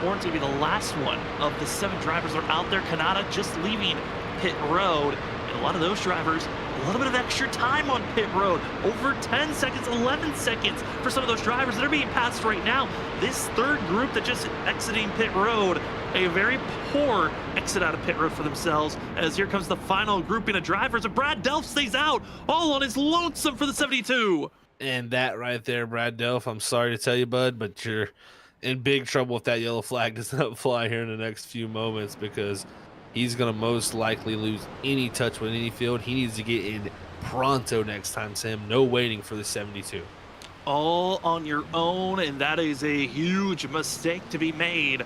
Horn's gonna be the last one of the 7 drivers that are out there. Kanata just leaving pit road, and a lot of those drivers, a little bit of extra time on pit road, over 10 seconds, 11 seconds for some of those drivers that are being passed right now. This 3rd group that just exiting pit road, a very poor exit out of pit road for themselves, as here comes the final grouping of drivers, and Brad Delph stays out all on his lonesome for the 72. And that right there, Brad Delph, I'm sorry to tell you, bud, but you're in big trouble if that yellow flag does not fly here in the next few moments, because he's going to most likely lose any touch with any field. He needs to get in pronto next time, Sam. No waiting for the 72. All on your own, and that is a huge mistake to be made.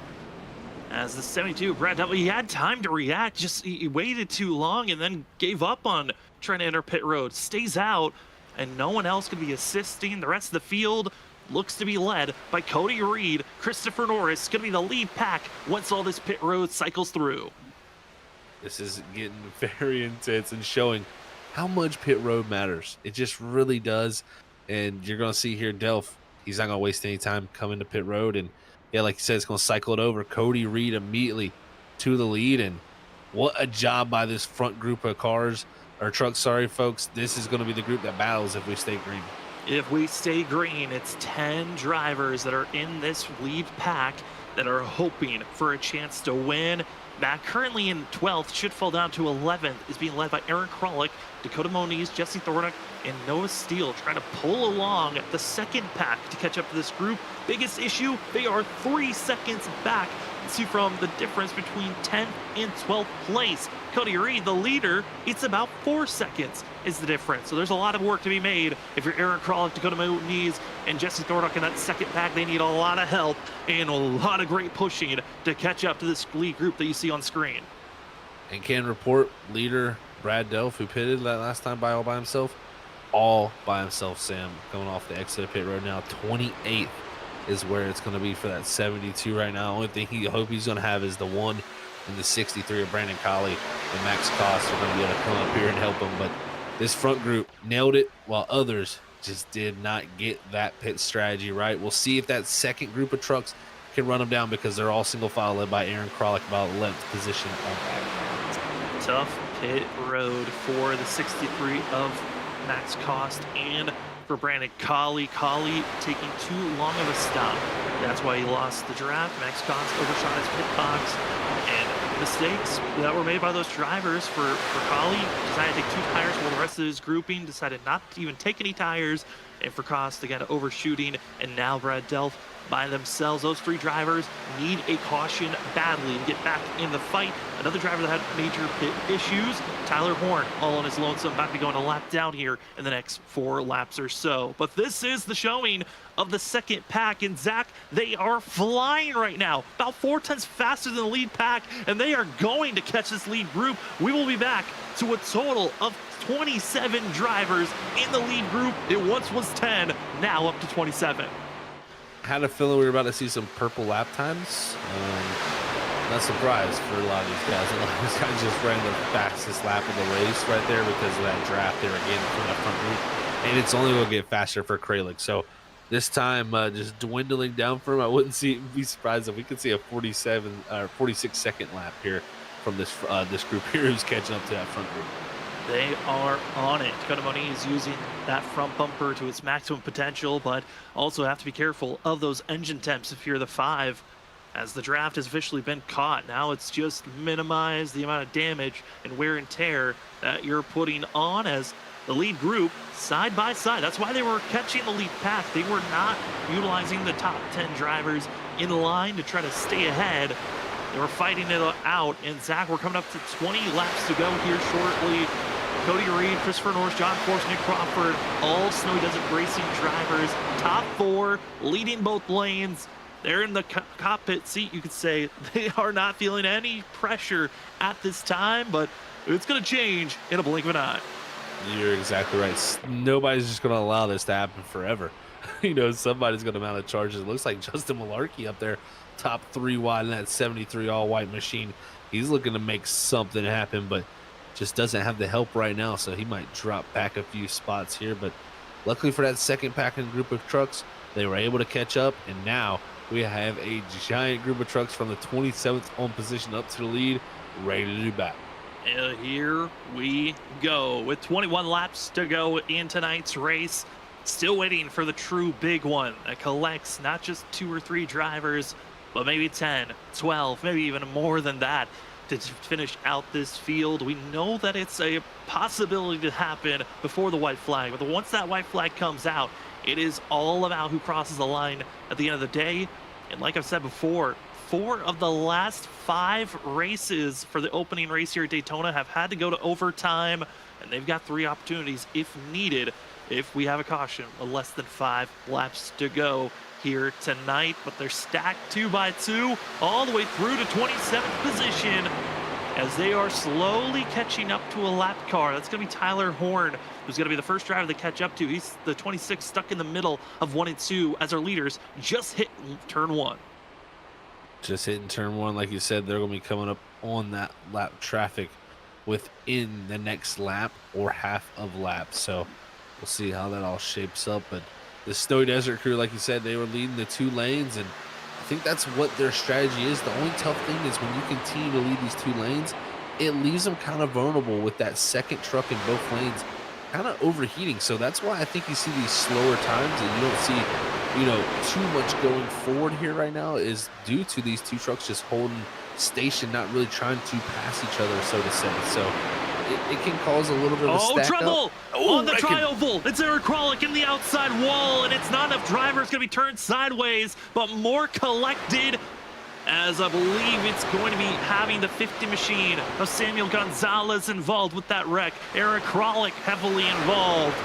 As the 72, Brad Delph, he had time to react, just he waited too long and then gave up on trying to enter pit road. Stays out, and no one else could be assisting. The rest of the field looks to be led by Cody Reed. Christopher Norris going to be the lead pack once all this pit road cycles through. This is getting very intense and showing how much pit road matters. It just really does. And you're going to see here, Delph, he's not going to waste any time coming to pit road. And yeah, like you said, it's going to cycle it over. Cody Reed immediately to the lead. And what a job by this front group of cars, or trucks, sorry, folks. This is going to be the group that battles if we stay green. If we stay green, it's 10 drivers that are in this lead pack that are hoping for a chance to win. Matt currently in 12th, should fall down to 11th, is being led by Aaron Krolick, Dakota Moniz, Jesse Thornick, and Noah Steele, trying to pull along the second pack to catch up to this group. Biggest issue, they are 3 seconds back. See from the difference between 10th and 12th place. Cody Reed, the leader, it's about 4 seconds is the difference. So there's a lot of work to be made. If you're Aaron Krolick, Dakota Moniz, and Jesse Thornock in that second pack, they need a lot of help and a lot of great pushing to catch up to this lead group that you see on screen. And can report leader Brad Delph, who pitted that last time all by himself, Sam, coming off the exit of pit road now. 28th is where it's going to be for that 72 right now. Only thing I hope he's going to have is the 1 and the 63 of Brandon Colley and Max Cost are going to be able to come up here and help him. But this front group nailed it, while others just did not get that pit strategy right. We'll see if that second group of trucks can run them down, because they're all single file led by Aaron Krolick, about 11th position on back. Tough pit road for the 63 of Max Cost and for Brandon Colley. Colley taking too long of a stop. That's why he lost the draft. Max Cost overshot his pit box. And mistakes that were made by those drivers for Colley. Decided to take 2 tires while the rest of his grouping decided not to even take any tires. And for Cost, again, overshooting. And now Brad Delph by themselves. Those 3 drivers need a caution badly to get back in the fight. Another driver that had major pit issues, Tyler Horn, all on his lonesome, about to be going a lap down here in the next 4 laps or so. But this is the showing of the second pack. And Zach, they are flying right now, about 4 tenths faster than the lead pack, and they are going to catch this lead group. We will be back to a total of 27 drivers in the lead group. It once was 10, now up to 27. Had a feeling we were about to see some purple lap times. Not surprised for a lot of these guys. A lot of these guys just ran the fastest lap of the race right there because of that draft there again from that front group. And it's only going to get faster for Kralick. So this time just dwindling down for him. I wouldn't be surprised if we could see a 47 or 46 second lap here from this group here who's catching up to that front group. They are on it. Dakota Moniz using that front bumper to its maximum potential, but also have to be careful of those engine temps if you're the 5, as the draft has officially been caught. Now it's just minimize the amount of damage and wear and tear that you're putting on as the lead group side by side. That's why they were catching the lead pack. They were not utilizing the top 10 drivers in line to try to stay ahead. They were fighting it out, and Zach, we're coming up to 20 laps to go here shortly. Cody Reed, Christopher Norris, John Force, Nick Crawford, all Snowy Desert Racing drivers, top 4, leading both lanes. They're in the cockpit seat, you could say. They are not feeling any pressure at this time, but it's going to change in a blink of an eye. You're exactly right. Nobody's just going to allow this to happen forever. You know, somebody's going to mount the charges. It looks like Justin Malarkey up there, top 3 wide in that 73 all-white machine. He's looking to make something happen, but just doesn't have the help right now, so he might drop back a few spots here. But luckily for that second packing group of trucks, they were able to catch up, and now we have a giant group of trucks from the 27th home position up to the lead, ready to do battle. And here we go with 21 laps to go in tonight's race. Still waiting for the true big one that collects not just 2 or 3 drivers, but maybe 10, 12, maybe even more than that to finish out this field. We know that it's a possibility to happen before the white flag, but once that white flag comes out, it is all about who crosses the line at the end of the day. And like I've said before, 4 of the last 5 races for the opening race here at Daytona have had to go to overtime. and they've got 3 opportunities if needed, if we have a caution with less than 5 laps to go here tonight. But they're stacked 2 by 2 all the way through to 27th position as they are slowly catching up to a lap car. That's going to be Tyler Horn, who's going to be the first driver to catch up to. He's the 26 stuck in the middle of 1 and 2 as our leaders just hit turn 1. Just hitting turn 1, like you said, they're going to be coming up on that lap traffic within the next lap or half of lap. So we'll see how that all shapes up. But the Snowy Desert crew, like you said, they were leading the 2 lanes, and I think that's what their strategy is. The only tough thing is when you continue to lead these 2 lanes, it leaves them kind of vulnerable with that second truck in both lanes kind of overheating. So that's why I think you see these slower times and you don't see, too much going forward here right now, is due to these 2 trucks just holding station, not really trying to pass each other, so to say. So it can cause a little bit of a stack trouble up. Oh, on the tri-oval. It's Eric Kralik in the outside wall, and it's not enough drivers going to be turned sideways, but more collected, as I believe it's going to be having the 50 machine of Samuel Gonzalez involved with that wreck. Eric Kralik heavily involved,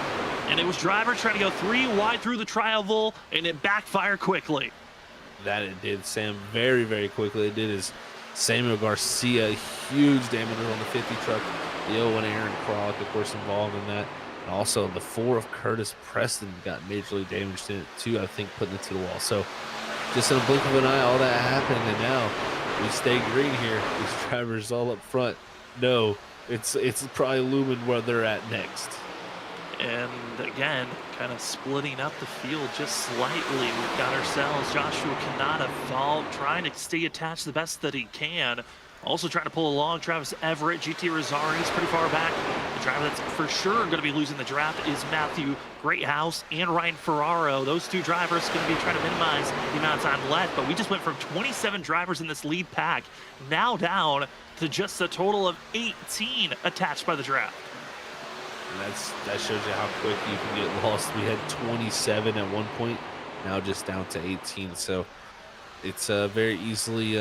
and it was drivers trying to go 3 wide through the tri-oval, and it backfired quickly. That it did, Sam, very, very quickly. It did is Samuel Garcia, huge damage on the 50 truck. The 0-1 Aaron Kralik, of course, involved in that. And also the 4 of Curtis Preston got majorly damaged in it too, I think, putting it to the wall. So just in a blink of an eye, all that happened, and now we stay green here. These drivers all up front. No, it's probably Lumen where they're at next. And again, kind of splitting up the field just slightly. We've got ourselves Joshua Kanata fall, trying to stay attached the best that he can. Also trying to pull along Travis Everett. GT Rosari is pretty far back. The driver that's for sure going to be losing the draft is Matthew Greathouse and Ryan Ferraro. Those 2 drivers going to be trying to minimize the amount of time left. But we just went from 27 drivers in this lead pack, now down to just a total of 18 attached by the draft. And that shows you how quick you can get lost. We had 27 at one point, now just down to 18. So it's very easily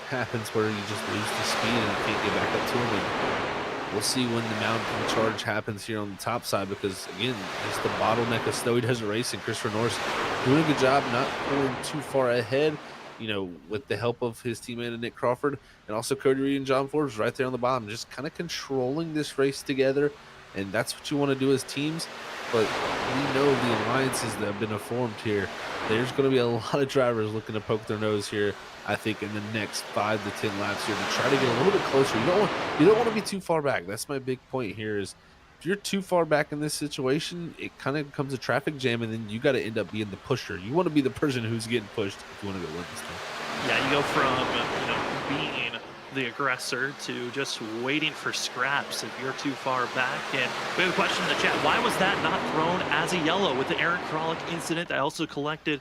happens where you just lose the speed and you can't get back up to them. And we'll see when the mountain charge happens here on the top side, because again, it's the bottleneck of Snowy Desert Racing. Christopher Norris doing a good job not pulling too far ahead, with the help of his teammate Nick Crawford, and also Cody Reed and John Forbes right there on the bottom, just kind of controlling this race together. And that's what you want to do as teams. But we know the alliances that have been formed here. There's going to be a lot of drivers looking to poke their nose here, I think, in the next 5 to 10 laps here to try to get a little bit closer. You don't want to be too far back. That's my big point here, is if you're too far back in this situation, it kind of becomes a traffic jam, and then you got to end up being the pusher. You want to be the person who's getting pushed if you want to go win this thing. Yeah, you go from being the aggressor to just waiting for scraps if you're too far back. And we have a question in the chat: why was that not thrown as a yellow with the Aaron Kralik incident? I also collected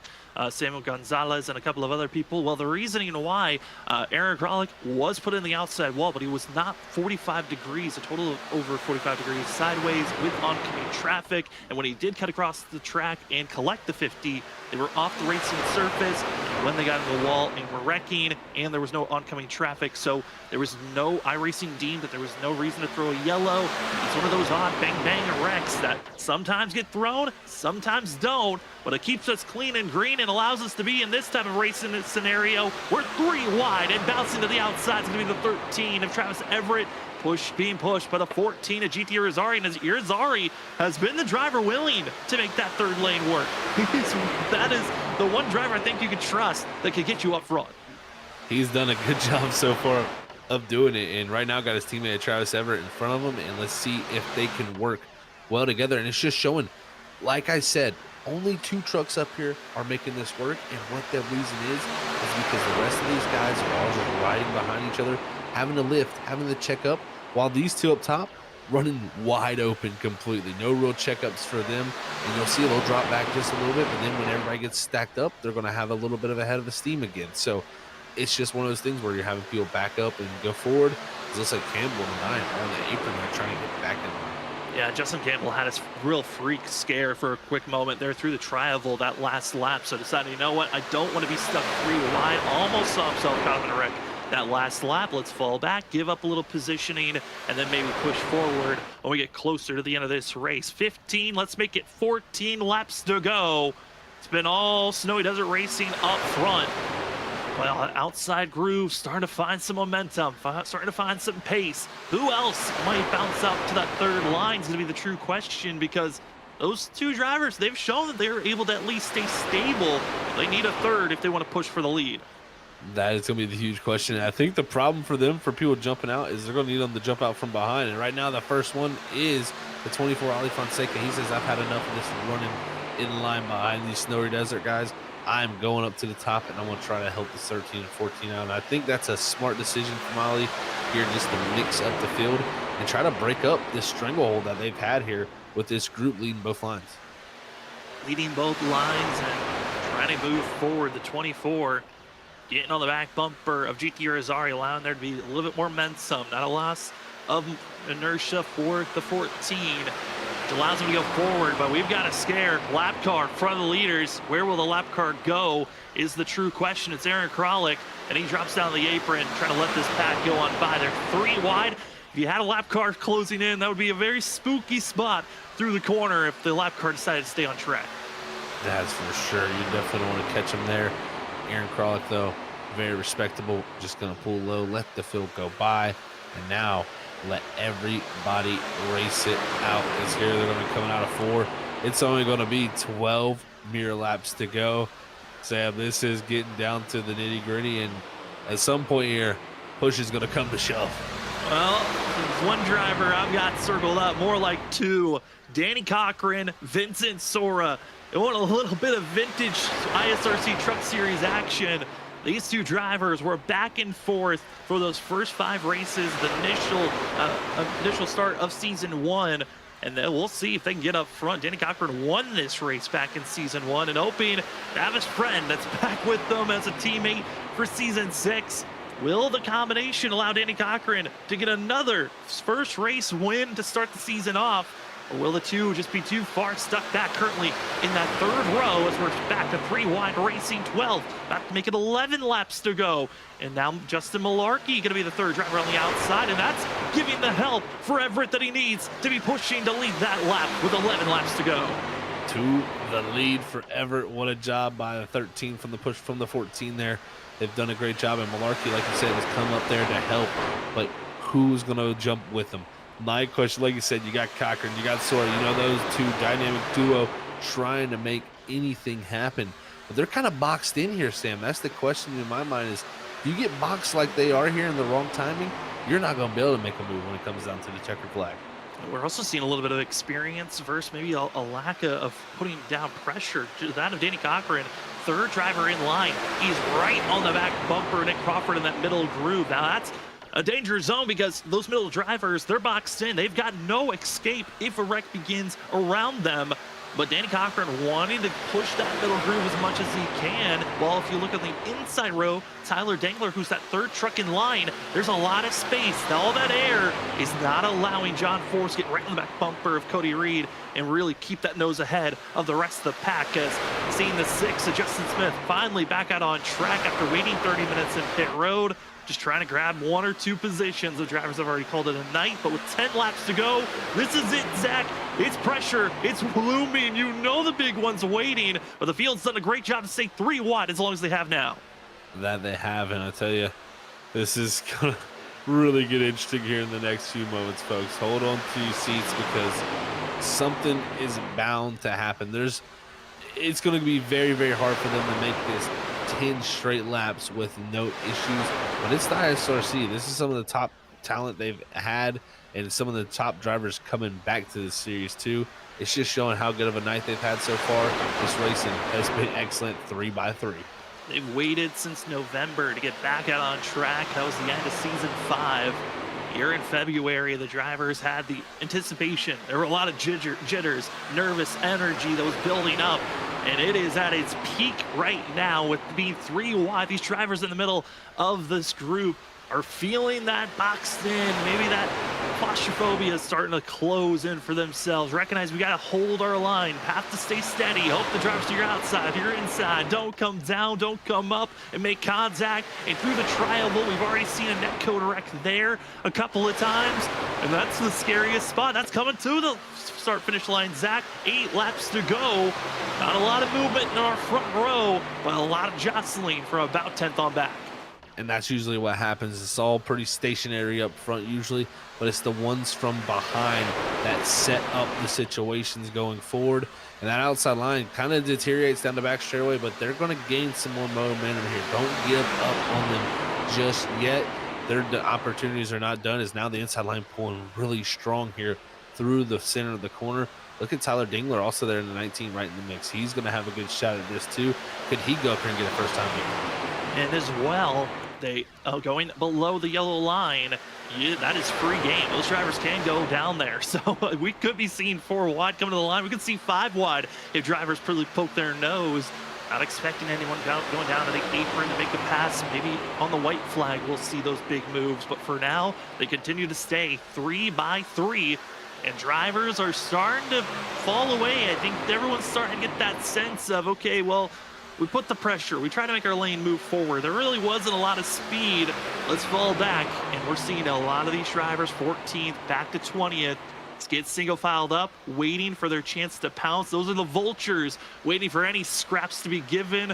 Samuel Gonzalez and a couple of other people. Well, the reasoning why Aaron Kralik was put in the outside wall, but he was not 45 degrees, a total of over 45 degrees sideways with oncoming traffic. And when he did cut across the track and collect the 50, they were off the racing surface when they got in the wall and were wrecking, and there was no oncoming traffic. So there was no iRacing deemed that there was no reason to throw a yellow. It's one of those odd bang wrecks that sometimes get thrown, sometimes don't, but it keeps us clean and green and allows us to be in this type of racing scenario. We're 3 wide, and bouncing to the outside is going to be the 13 of Travis Everett. Being pushed by the 14 of GT Irizarry, and as Irizarry has been the driver willing to make that 3rd lane work. That is the one driver I think you can trust that could get you up front. He's done a good job so far of doing it, and right now got his teammate Travis Everett in front of him, and let's see if they can work well together. And it's just showing, like I said, only 2 trucks up here are making this work, and what the reason is because the rest of these guys are all just riding behind each other, having to lift, having to check up, while these 2 up top running wide open completely. No real checkups for them, and you'll see they'll drop back just a little bit, but then when everybody gets stacked up, they're going to have a little bit of a head of steam again. So it's just one of those things where you're having people back up and go forward. It looks like Campbell and Nine are on the apron. They're trying to get back in line. Yeah, Justin Campbell had his real freak scare for a quick moment there through the tri-oval that last lap, so decided, you know what, I don't want to be stuck 3 wide. Almost saw himself caught up in a wreck that last lap. Let's fall back, give up a little positioning, and then maybe push forward when we get closer to the end of this race. 15, let's make it 14 laps to go. It's been all snowy desert racing up front. Well, outside groove starting to find some momentum, starting to find some pace. Who else might bounce up to that third line is going to be the true question, because those two drivers, they've shown that they're able to at least stay stable. They need a third if they want to push for the lead. That is going to be the huge question. I think the problem for them, for people jumping out, is they're going to need them to jump out from behind. And right now, the first one is the 24 Ali Fonseca. He says, I've had enough of this running in line behind these snowy desert guys. I'm going up to the top, and I'm going to try to help the 13 and 14 out. And I think that's a smart decision from Ali here, just to mix up the field and try to break up this stranglehold that they've had here with this group leading both lines. Leading both lines and trying to move forward. The 24 getting on the back bumper of GT Rosari, allowing there to be a little bit more momentum, not a loss of inertia for the 14. Which allows them to go forward, but we've got a scare lap car in front of the leaders. Where will the lap car go is the true question. It's Aaron Kralik, and he drops down the apron, trying to let this pack go on by. They're 3 wide. If you had a lap car closing in, that would be a very spooky spot through the corner if the lap car decided to stay on track. That's for sure. You definitely don't want to catch him there. Aaron Kralik, though, very respectable. Just going to pull low, let the field go by, and now let everybody race it out. Because here they're going to be coming out of 4. It's only going to be 12 mirror laps to go. Sam, this is getting down to the nitty-gritty, and at some point here, push is going to come to shove. Well, there's one driver I've got circled up, more like 2. Danny Cochran, Vincent Sora. They want a little bit of vintage ISRC Truck Series action. These two drivers were back and forth for those first 5 races, the initial start of season 1. And then we'll see if they can get up front. Danny Cochran won this race back in season 1, and hoping to have his friend that's back with them as a teammate for season 6. Will the combination allow Danny Cochran to get another first race win to start the season off? Or will the two just be too far stuck back currently in that 3rd row as we're back to 3 wide racing 12? About to make it 11 laps to go. And now Justin Malarkey going to be the 3rd driver on the outside, and that's giving the help for Everett that he needs to be pushing to lead that lap with 11 laps to go. To the lead for Everett. What a job by the 13 from the push from the 14 there. They've done a great job, and Malarkey, like you said, has come up there to help. But who's going to jump with him? My question, like you said, you got Cochran, you got Sora. You know, those two dynamic duo trying to make anything happen. But they're kind of boxed in here, Sam. That's the question in my mind is, if you get boxed like they are here in the wrong timing, you're not going to be able to make a move when it comes down to the checkered flag. We're also seeing a little bit of experience versus maybe a lack of putting down pressure. That of Danny Cochran, 3rd driver in line. He's right on the back bumper. Nick Crawford in that middle groove. Now that's a danger zone because those middle drivers, they're boxed in. They've got no escape if a wreck begins around them. But Danny Cochran wanting to push that middle groove as much as he can. Well, if you look at the inside row, Tyler Dangler, who's that 3rd truck in line, there's a lot of space. All that air is not allowing John Force to get right on the back bumper of Cody Reed and really keep that nose ahead of the rest of the pack. As seeing the 6 of Justin Smith finally back out on track after waiting 30 minutes in pit road. Just trying to grab 1 or 2 positions. The drivers have already called it a night, but with 10 laps to go, this is it, Zach. It's pressure. It's looming. You know the big one's waiting, but the field's done a great job to stay 3 wide as long as they have now. That they have, and I tell you, this is going to really get interesting here in the next few moments, folks. Hold on to your seats because something is bound to happen. It's going to be very, very hard for them to make this 10 straight laps with no issues, but it's the ISRC. This is some of the top talent they've had and some of the top drivers coming back to the series too. It's just showing how good of a night they've had so far. This racing has been excellent 3x3. They've waited since November to get back out on track. That was the end of season 5. Here in February, the drivers had the anticipation. There were a lot of jitters, nervous energy that was building up, and it is at its peak right now with being 3 wide. These drivers in the middle of this group are feeling that boxed in, maybe that claustrophobia is starting to close in for themselves. Recognize we got to hold our line. Have to stay steady. Hope the drivers to your outside. If you're inside, don't come down, don't come up and make contact. And through the tri-oval, we've already seen a net code wreck there a couple of times. And that's the scariest spot. That's coming to the start-finish line. Zach, 8 laps to go. Not a lot of movement in our front row, but a lot of jostling for about 10th on back. And that's usually what happens. It's all pretty stationary up front usually, but it's the ones from behind that set up the situations going forward. And that outside line kind of deteriorates down the back straightaway, but they're going to gain some more momentum here. Don't give up on them just yet. The opportunities are not done, as now the inside line pulling really strong here through the center of the corner. Look at Tyler Dingler also there in the 19 right in the mix. He's going to have a good shot at this too. Could he go up here and get a first time here? And as well, they going below the yellow line. Yeah, that is free game. Those drivers can go down there. So we could be seeing 4 wide coming to the line. We could see 5 wide if drivers really poke their nose. Not expecting anyone going down to the apron to make a pass. Maybe on the white flag we'll see those big moves. But for now, they continue to stay 3 by 3. And drivers are starting to fall away. I think everyone's starting to get that sense of, okay, well, we put the pressure. We try to make our lane move forward. There really wasn't a lot of speed. Let's fall back. And we're seeing a lot of these drivers, 14th back to 20th, get single filed up, waiting for their chance to pounce. Those are the vultures waiting for any scraps to be given.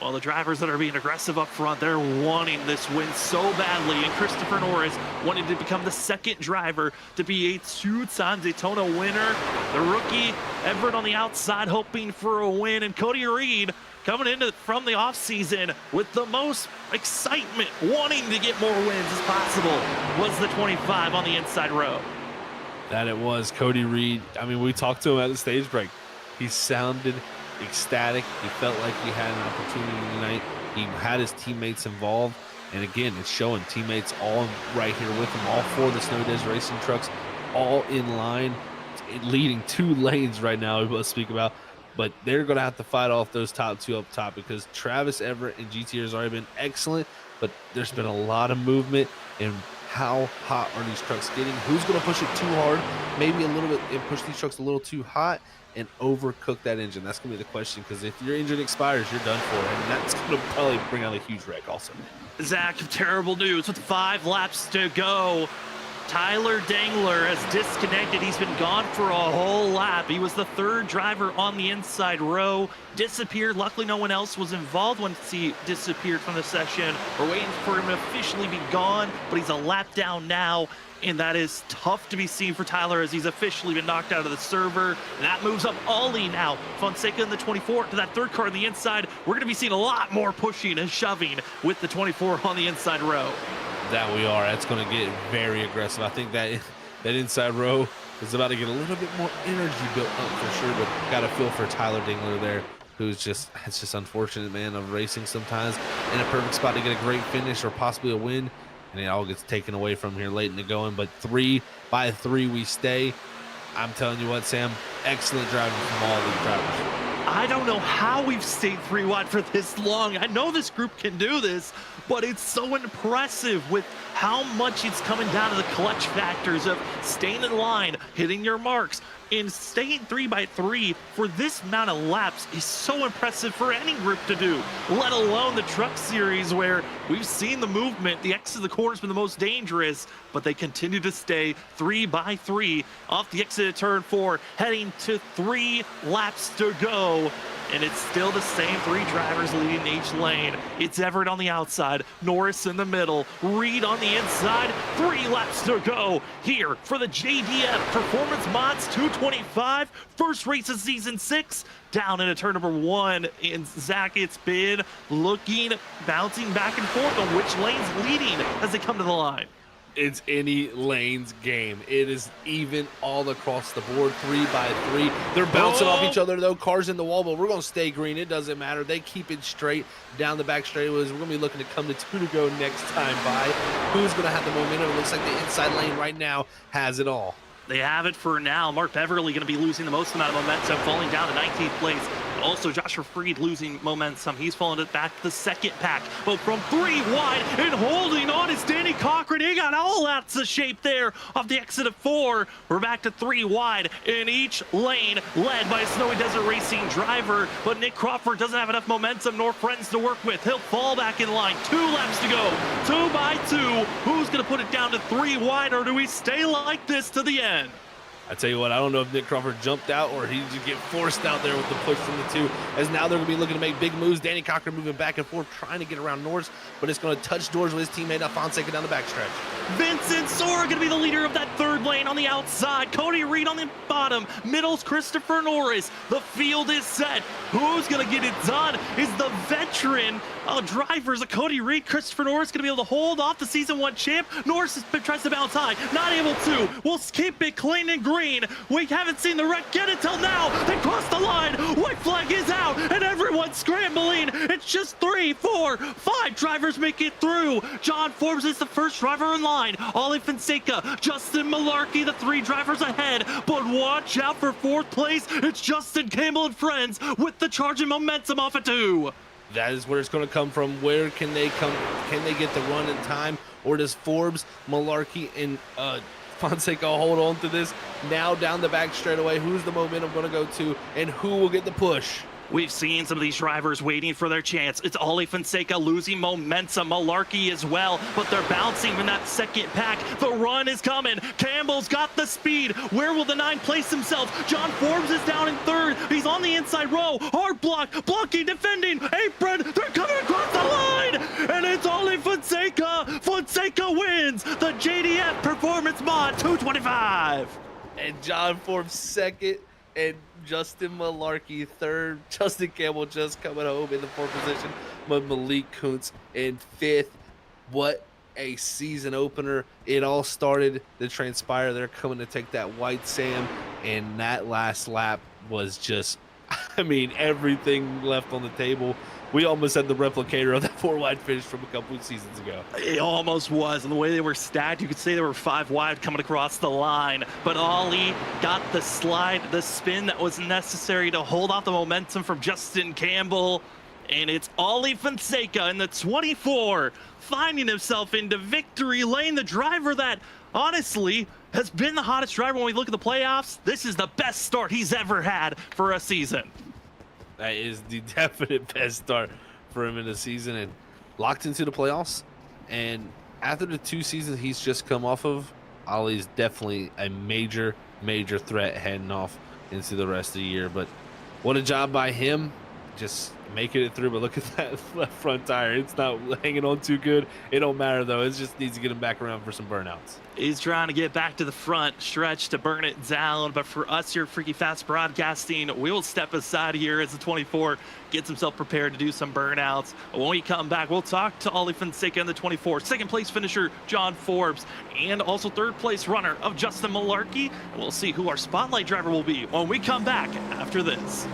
Well, the drivers that are being aggressive up front, they're wanting this win so badly. And Christopher Norris wanted to become the 2nd driver to be a 2-time Daytona winner. The rookie, Everett on the outside, hoping for a win. And Cody Reed coming in from the offseason with the most excitement, wanting to get more wins as possible, was the 25 on the inside row. That it was Cody Reed. I mean, we talked to him at the stage break. He sounded ecstatic. He felt like he had an opportunity tonight. He had his teammates involved. And again, it's showing teammates all right here with him. All 4 of the Snow Days racing trucks all in line, leading 2 lanes right now, we must speak about. But they're going to have to fight off those top 2 up top, because Travis Everett and GTR has already been excellent, but there's been a lot of movement. And how hot are these trucks getting? Who's going to push it too hard, maybe a little bit, and push these trucks a little too hot and overcook that engine? That's going to be the question, because if your engine expires, you're done for. And that's going to probably bring out a huge wreck also. Zach, terrible news with 5 laps to go. Tyler Dangler has disconnected. He's been gone for a whole lap. He was the 3rd driver on the inside row. Disappeared. Luckily, no one else was involved once he disappeared from the session. We're waiting for him to officially be gone, but he's a lap down now. And that is tough to be seen for Tyler, as he's officially been knocked out of the server. And that moves up Ollie now. Fonseca in the 24 to that 3rd car on the inside. We're going to be seeing a lot more pushing and shoving with the 24 on the inside row. That we are. That's going to get very aggressive. I think that inside row is about to get a little bit more energy built up for sure, but got a feel for Tyler Dingler there, who's just, it's just unfortunate, man, of racing sometimes in a perfect spot to get a great finish or possibly a win, and it all gets taken away from here late in the going. But 3 by 3 we stay. I'm telling you what, Sam, excellent driving from all these drivers. I don't know how we've stayed 3 wide for this long. I know this group can do this, but it's so impressive with how much it's coming down to the clutch factors of staying in line, hitting your marks, and staying 3 by 3 for this amount of laps is so impressive for any group to do, let alone the truck series, where we've seen the movement. The exit of the corner has been the most dangerous, but they continue to stay 3 by 3 off the exit of turn 4, heading to 3 laps to go. And it's still the same 3 drivers leading each lane. It's Everett on the outside, Norris in the middle, Reed on the inside. 3 laps to go here for the JDF Performance Mods 225. First race of season 6. Down into turn number 1. And Zach, it's been looking, bouncing back and forth on which lane's leading as they come to the line. It's any lane's game. It is even all across the board, 3 by 3. They're bouncing off each other, though. Cars in the wall, but we're going to stay green. It doesn't matter. They keep it straight down the back straightaways. We're going to be looking to come to 2 to go next time by. Who's going to have the momentum? It looks like the inside lane right now has it all. They have it for now. Mark Beverly going to be losing the most amount of momentum, falling down to 19th place. Also, Joshua Freed losing momentum. He's falling it back to the 2nd pack. But from 3 wide and holding on one is Danny Cochran. He got all out of shape there off the exit of 4. We're back to 3 wide in each lane, led by a Snowy Desert Racing driver. But Nick Crawford doesn't have enough momentum nor friends to work with. He'll fall back in line. 2 laps to go. 2 by 2. Who's going to put it down to 3 wide, or do we stay like this to the end? I tell you what, I don't know if Nick Crawford jumped out or he just get forced out there with the push from the 2, as now they're going to be looking to make big moves. Danny Cochran moving back and forth, trying to get around Norris, but it's going to touch doors with his teammate Fonseca down the backstretch. Vincent Sora going to be the leader of that 3rd lane on the outside. Cody Reed on the bottom. Middle's Christopher Norris. The field is set. Who's going to get it done is the veteran drivers of Cody Reed. Christopher Norris going to be able to hold off the Season 1 champ. Norris tries to bounce high. Not able to. We'll keep it clean and green. We haven't seen the wreck get it till now. They cross the line. White flag is out, and everyone's scrambling. It's just 3, 4, 5 drivers make it through. John Forbes is the first driver in line. Ollie Fonseca, Justin Malarkey, the 3 drivers ahead. But watch out for 4th place. It's Justin Campbell and friends with the charge and momentum off of 2. That is where it's going to come from. Where can they come? Can they get the run in time, or does Forbes, Malarkey, and Fonseca hold on to this? Now down the back straightaway, who's the momentum going to go to, and who will get the push? We've seen some of these drivers waiting for their chance. It's Ollie Fonseca losing momentum, Malarkey as well, but they're bouncing in that 2nd pack. The run is coming. Campbell's got the speed. Where will the 9 place himself? John Forbes is down in 3rd. He's on the inside row. Hard block, blocking, defending, apron. They're coming across the line, and it's Ollie Fonseca. Fonseca wins the JDF Performance Mod 225. And John Forbes 2nd, and Justin Malarkey 3rd. Justin Campbell just coming home in the 4th position, but Malik Kuntz in 5th. What a season opener. It all started to transpire. They're coming to take that White Sam, and that last lap was just, I mean, everything left on the table. We almost had the replicator of that 4 wide finish from a couple of seasons ago. It almost was, and the way they were stacked, you could say they were 5 wide coming across the line. But Ollie got the slide, the spin that was necessary to hold off the momentum from Justin Campbell. And it's Ollie Fonseca in the 24, finding himself into victory lane. The driver that, honestly, has been the hottest driver when we look at the playoffs. This is the best start he's ever had for a season. That is the definite best start for him in the season, and locked into the playoffs. And after the 2 seasons he's just come off of, Ollie's definitely a major threat heading off into the rest of the year. But what a job by him, just making it through. But look at that left front tire. It's not hanging on too good. It don't matter, though. It just needs to get him back around for some burnouts. He's trying to get back to the front stretch to burn it down. But for us here, Freaky Fast Broadcasting, we will step aside here as the 24 gets himself prepared to do some burnouts. When we come back, we'll talk to Ollie Fonseca in the 24, 2nd place finisher John Forbes, and also 3rd place runner of Justin Malarkey. And we'll see who our spotlight driver will be when we come back after this.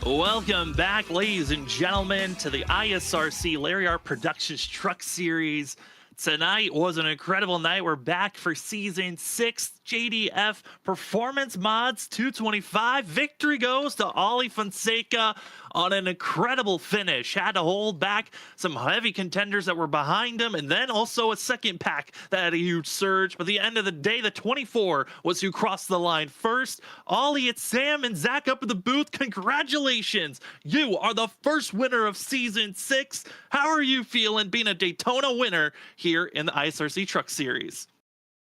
Welcome back, ladies and gentlemen, to the ISRC Larry Art Productions Truck Series. Tonight was an incredible night. We're back for Season 6 JDF Performance Mods 225. Victory goes to Ollie Fonseca on an incredible finish. Had to hold back some heavy contenders that were behind him, and then also a second pack that had a huge surge. But at the end of the day, the 24 was who crossed the line first. Ollie, it's Sam and Zach up in the booth. Congratulations. You are the first winner of Season 6. How are you feeling being a Daytona winner here in the ISRC Truck Series?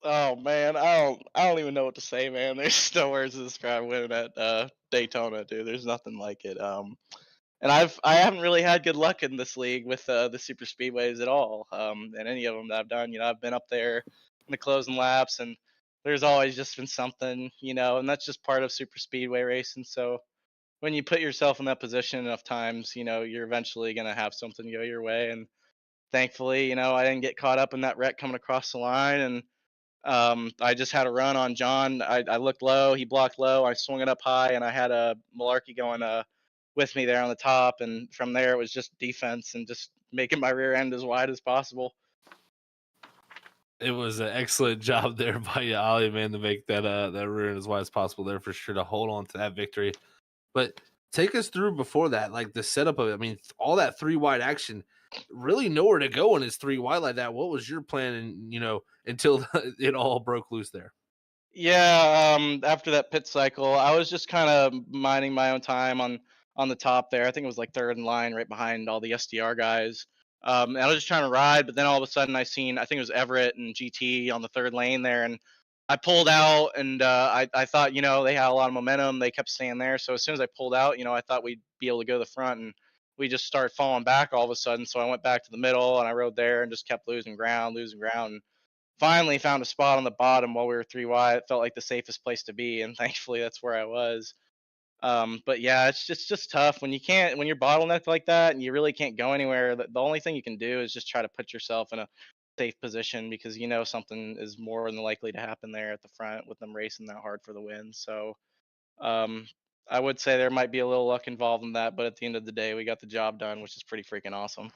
Oh man, I don't even know what to say, man. There's no words to describe winning at Daytona, dude. There's nothing like it. And I haven't really had good luck in this league with the super speedways at all. And any of them that I've done, I've been up there in the closing laps, and there's always just been something, and that's just part of super speedway racing. So when you put yourself in that position enough times, you're eventually gonna have something go your way. And thankfully, I didn't get caught up in that wreck coming across the line, and I just had a run on John. I looked low, he blocked low. I swung it up high, and I had a Malarkey going with me there on the top. And from there, it was just defense and just making my rear end as wide as possible. It was an excellent job there by you, Ollie, man, to make that that rear end as wide as possible there for sure to hold on to that victory. But take us through before that, like the setup of it. I mean, all that three wide action, really nowhere to go when it's three wide like that. What was your plan, and until it all broke loose there? Yeah, after that pit cycle, I was just kind of minding my own time on the top there. I think it was like third in line, right behind all the SDR guys. And I was just trying to ride, but then all of a sudden I think it was Everett and GT on the third lane there, and I pulled out, and I thought, they had a lot of momentum. They kept staying there, so as soon as I pulled out, I thought we'd be able to go to the front, and we just started falling back all of a sudden. So I went back to the middle, and I rode there and just kept losing ground, and finally found a spot on the bottom while we were three wide. It felt like the safest place to be, and thankfully that's where I was. But yeah, it's just tough when you're bottlenecked like that and you really can't go anywhere. The only thing you can do is just try to put yourself in a safe position, because something is more than likely to happen there at the front with them racing that hard for the win. So um, I would say there might be a little luck involved in that, but at the end of the day, we got the job done, which is pretty freaking awesome.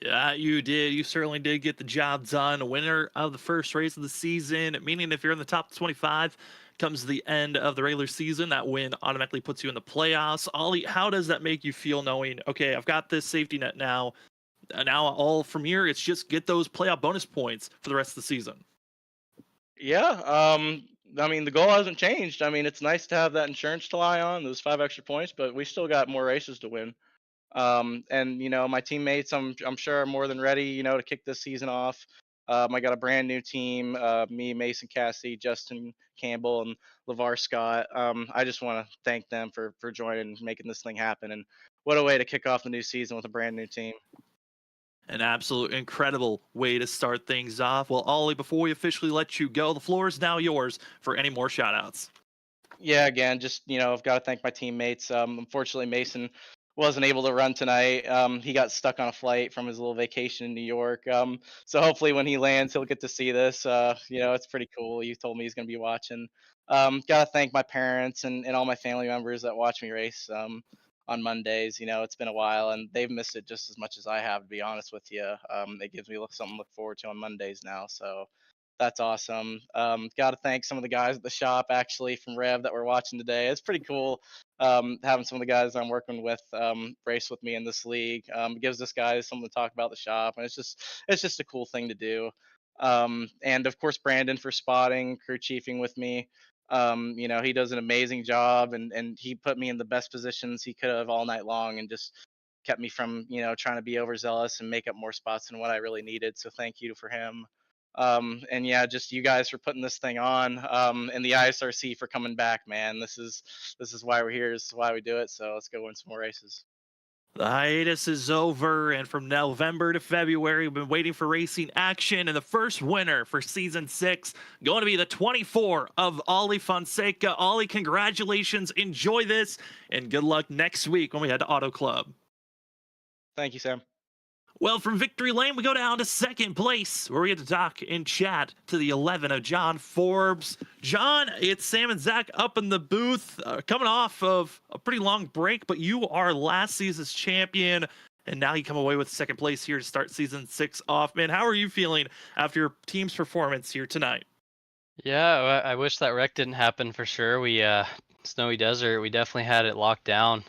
Yeah, you did. You certainly did get the job done. Winner of the first race of the season, meaning if you're in the top 25, comes the end of the regular season, that win automatically puts you in the playoffs. Ollie, how does that make you feel knowing, okay, I've got this safety net now. Now all from here, it's just get those playoff bonus points for the rest of the season. Yeah, I mean, the goal hasn't changed. I mean, it's nice to have that insurance to lie on, those 5 extra points, but we still got more races to win. And my teammates, I'm sure are more than ready, to kick this season off. I got a brand new team, me, Mason Cassidy, Justin Campbell, and LeVar Scott. I just want to thank them for joining and making this thing happen. And what a way to kick off the new season with a brand new team. An absolute incredible way to start things off. Well, Ollie, before we officially let you go, the floor is now yours for any more shout outs. Yeah, again, just I've got to thank my teammates. Unfortunately, Mason wasn't able to run tonight. He got stuck on a flight from his little vacation in New York. So hopefully, when he lands, he'll get to see this. It's pretty cool. He told me he's going to be watching. Got to thank my parents and all my family members that watch me race on Mondays. It's been a while, and they've missed it just as much as I have, to be honest with you. It gives me something to look forward to on Mondays now. So that's awesome. Got to thank some of the guys at the shop actually from Rev that we're watching today. It's pretty cool having some of the guys I'm working with race with me in this league. It gives this guys something to talk about the shop, and it's just a cool thing to do. And of course Brandon for spotting, crew chiefing with me. He does an amazing job, and he put me in the best positions he could have all night long, and just kept me from trying to be overzealous and make up more spots than what I really needed. So thank you for him. And yeah, just you guys for putting this thing on, and the ISRC for coming back, man. This is why we're here. This is why we do it. So let's go win some more races. The hiatus is over, and from November to February, we've been waiting for racing action, and the first winner for Season 6 going to be the 24 of Ollie Fonseca. Ollie, congratulations. Enjoy this, and good luck next week when we head to Auto Club. Thank you, Sam. Well, from victory lane, we go down to second place, where we get to talk and chat to the 11 of John Forbes. John, it's Sam and Zach up in the booth, coming off of a pretty long break, but you are last season's champion, and now you come away with second place here to start season 6 off. Man, how are you feeling after your team's performance here tonight? Yeah, I wish that wreck didn't happen for sure. Snowy Desert, we definitely had it locked down.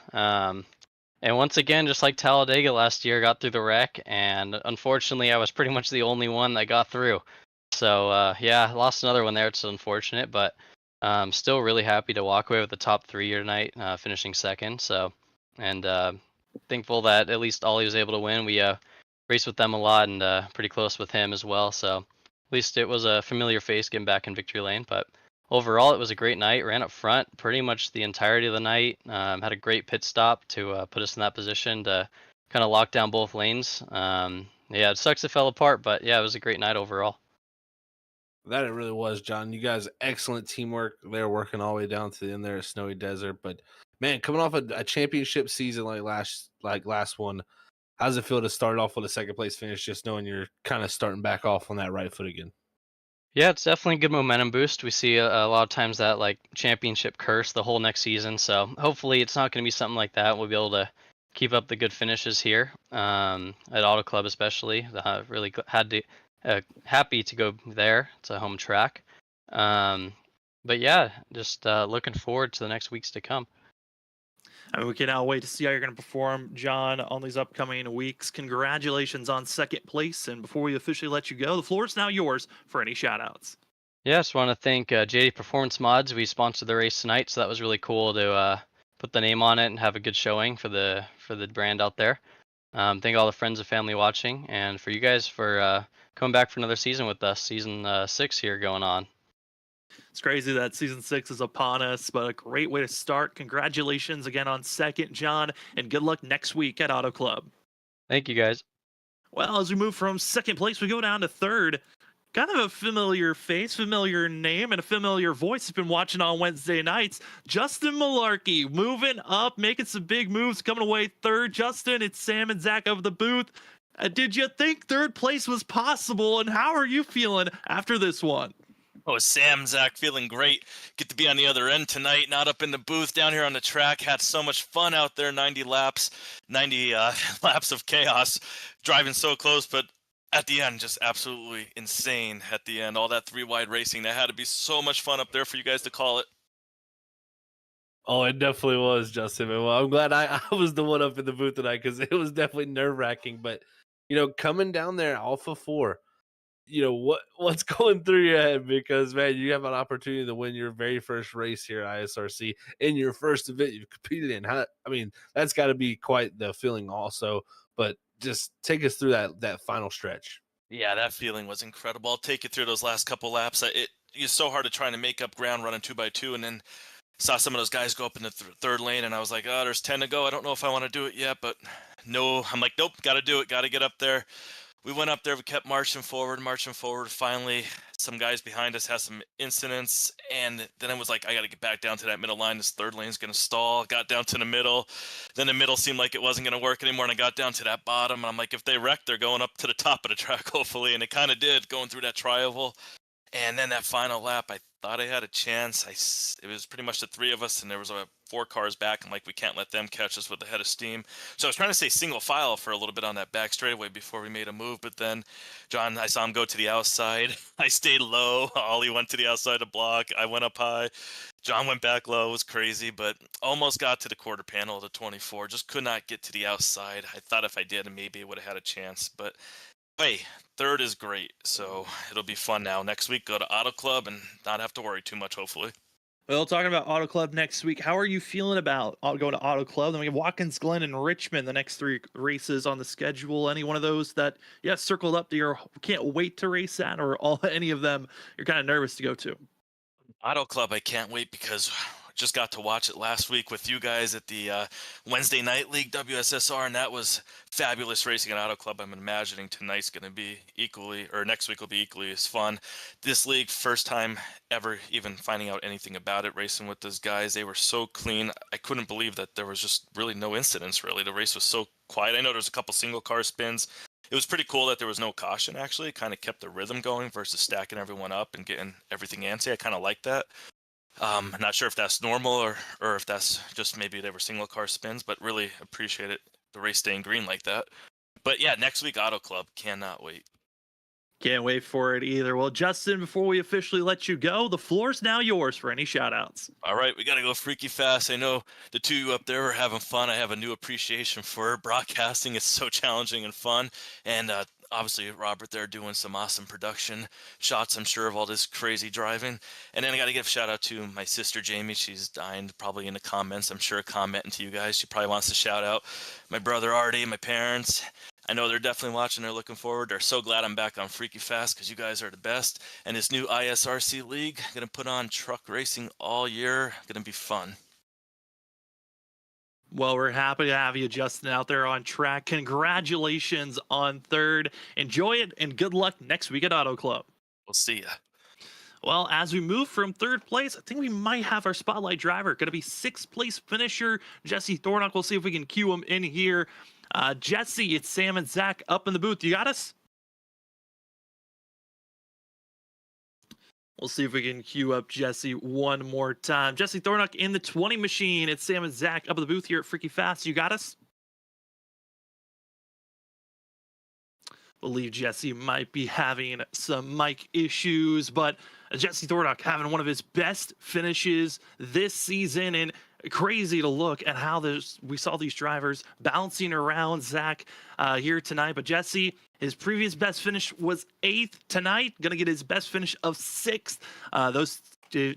And once again, just like Talladega last year, got through the wreck, and unfortunately, I was pretty much the only one that got through. So yeah, lost another one there. It's unfortunate, but still really happy to walk away with the top 3 here tonight, finishing second. So, and thankful that at least Ollie was able to win. We raced with them a lot and pretty close with him as well. So at least it was a familiar face getting back in victory lane. But overall, it was a great night. Ran up front pretty much the entirety of the night. Had a great pit stop to put us in that position to kind of lock down both lanes. Yeah, it sucks it fell apart, but yeah, it was a great night overall. That it really was, John. You guys, excellent teamwork. They're working all the way down to the end there at Snowy Desert. But man, coming off a championship season like last one, how does it feel to start off with a second place finish, just knowing you're kind of starting back off on that right foot again? Yeah, it's definitely a good momentum boost. We see a lot of times that like championship curse the whole next season. So hopefully it's not going to be something like that. We'll be able to keep up the good finishes here at Auto Club, especially. Really had to happy to go there. It's a home track. But yeah, just looking forward to the next weeks to come. I mean, we cannot wait to see how you're going to perform, John, on these upcoming weeks. Congratulations on second place. And before we officially let you go, the floor is now yours for any shout-outs. Yeah, just want to thank JDF Performance Mods. We sponsored the race tonight, so that was really cool to put the name on it and have a good showing for the brand out there. Thank all the friends and family watching, and for you guys for coming back for another season with us. Season 6 here going on. It's crazy that season 6 is upon us, but a great way to start. Congratulations again on second, John, and good luck next week at Auto Club. Thank you, guys. Well, as we move from second place, we go down to third. Kind of a familiar face, familiar name, and a familiar voice has been watching on Wednesday nights. Justin Malarkey moving up, making some big moves, coming away third. Justin, it's Sam and Zach of the booth. Did you think third place was possible, and how are you feeling after this one? Oh, Sam, Zach, feeling great. Get to be on the other end tonight, not up in the booth, down here on the track. Had so much fun out there, 90 laps of chaos, driving so close, but at the end, just absolutely insane at the end. All that 3-wide racing, that had to be so much fun up there for you guys to call it. Oh, it definitely was, Justin. Well, I'm glad I was the one up in the booth tonight because it was definitely nerve-wracking. But, coming down there Alpha 4, what's going through your head, because man, you have an opportunity to win your very first race here at ISRC in your first event you've competed in. That's got to be quite the feeling also, but just take us through that final stretch. Yeah, that feeling was incredible. I'll take you through those last couple laps. It's so hard to try to make up ground running 2x2, and then saw some of those guys go up in the third lane, and I was like, oh, there's 10 to go. I don't know if I want to do it yet, but no, I'm like, nope, got to do it, got to get up there. We went up there, we kept marching forward. Finally, some guys behind us had some incidents, and then it was like, I got to get back down to that middle line. This third lane's going to stall. Got down to the middle. Then the middle seemed like it wasn't going to work anymore, and I got down to that bottom, and I'm like, if they wreck, they're going up to the top of the track, hopefully, and it kind of did, going through that tri-oval. And then that final lap, I thought I had a chance. It was pretty much the 3 of us, and there was 4 cars back. I'm like, we can't let them catch us with the head of steam. So I was trying to stay single file for a little bit on that back straightaway before we made a move. But then, John, I saw him go to the outside. I stayed low. Ollie went to the outside to block. I went up high. John went back low. It was crazy, but almost got to the quarter panel of the 24. Just could not get to the outside. I thought if I did, maybe I would have had a chance. But hey, third is great, so it'll be fun now. Next week, go to Auto Club and not have to worry too much, hopefully. Well, talking about Auto Club next week, how are you feeling about going to Auto Club? Then we have Watkins Glen and Richmond, the next 3 races on the schedule. Any one of those that, circled up to your can't wait to race at, or any of them you're kind of nervous to go to? Auto Club, I can't wait because just got to watch it last week with you guys at the Wednesday Night League WSSR, and that was fabulous racing at Auto Club. I'm imagining tonight's going to be next week will be equally as fun. This league, first time ever even finding out anything about it, racing with those guys. They were so clean. I couldn't believe that there was just really no incidents, really. The race was so quiet. I know there's a couple single car spins, it was pretty cool that there was no caution. Actually, it kind of kept the rhythm going versus stacking everyone up and getting everything antsy. I kind of like that. Not sure if that's normal or if that's just maybe they were single car spins, but really appreciate it. The race staying green like that. But yeah, next week Auto Club, cannot wait. Can't wait for it either. Well, Justin, before we officially let you go, the floor's now yours for any shout outs. All right, we got to go freaky fast. I know the two of you up there are having fun. I have a new appreciation for broadcasting. It's so challenging and fun. And obviously, Robert there doing some awesome production shots, I'm sure, of all this crazy driving. And then I got to give a shout out to my sister, Jamie. She's dying probably in the comments, I'm sure, commenting to you guys. She probably wants to shout out my brother, Artie, my parents. I know they're definitely watching. They're looking forward. They're so glad I'm back on Freaky Fast because you guys are the best. And this new ISRC league, going to put on truck racing all year. Going to be fun. Well, we're happy to have you, Justin, out there on track. Congratulations on third. Enjoy it, and good luck next week at Auto Club. We'll see ya. Well, as we move from third place, I think we might have our spotlight driver. Going to be sixth place finisher, Jesse Thornock. We'll see if we can cue him in here. Jesse, it's Sam and Zach up in the booth. You got us? We'll see if we can cue up Jesse one more time. Jesse Thornock in the 20 machine. It's Sam and Zach up in the booth here at Freaky Fast. You got us? Believe Jesse might be having some mic issues, but Jesse Thornock having one of his best finishes this season, and crazy to look at how we saw these drivers bouncing around Zach here tonight. But Jesse, his previous best finish was 8th tonight. Gonna get his best finish of 6th. Those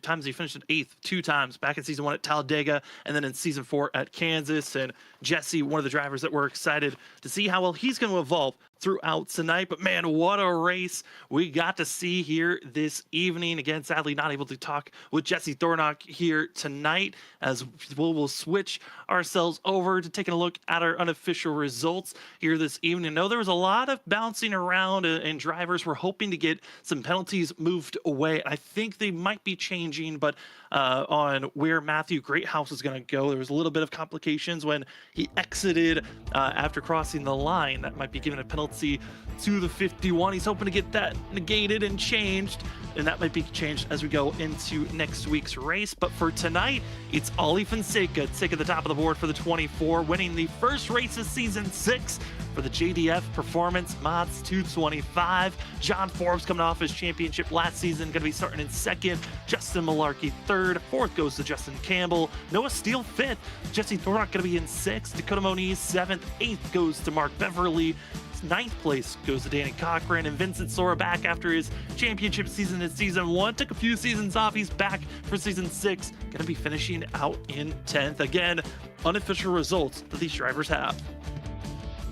times he finished at 8th 2 times, back in season 1 at Talladega and then in season 4 at Kansas. And Jesse, one of the drivers that we're excited to see how well he's going to evolve throughout tonight. But man, what a race we got to see here this evening. Again, sadly not able to talk with Jesse Thornock here tonight, as we'll switch ourselves over to taking a look at our unofficial results here this evening. I know there was a lot of bouncing around, and drivers were hoping to get some penalties moved away. I think they might be changing, but on where Matthew Greathouse is going to go, there was a little bit of complications when he exited after crossing the line. That might be giving a penalty to the 51. He's hoping to get that negated and changed, and that might be changed as we go into next week's race. But for tonight, it's Ollie Fonseca at the top of the board for the 24, winning the first race of season 6 for the JDF Performance Mods 225. John Forbes coming off his championship last season, going to be starting in 2nd. Justin Malarkey 3rd. 4th goes to Justin Campbell. Noah Steele 5th. Jesse Thornock going to be in 6th. Dakota Moniz 7th. 8th goes to Mark Beverly. 9th place goes to Danny Cochran, and Vincent Sora back after his championship season in season 1. Took a few seasons off. He's back for season 6. Going to be finishing out in 10th. Again, unofficial results that these drivers have.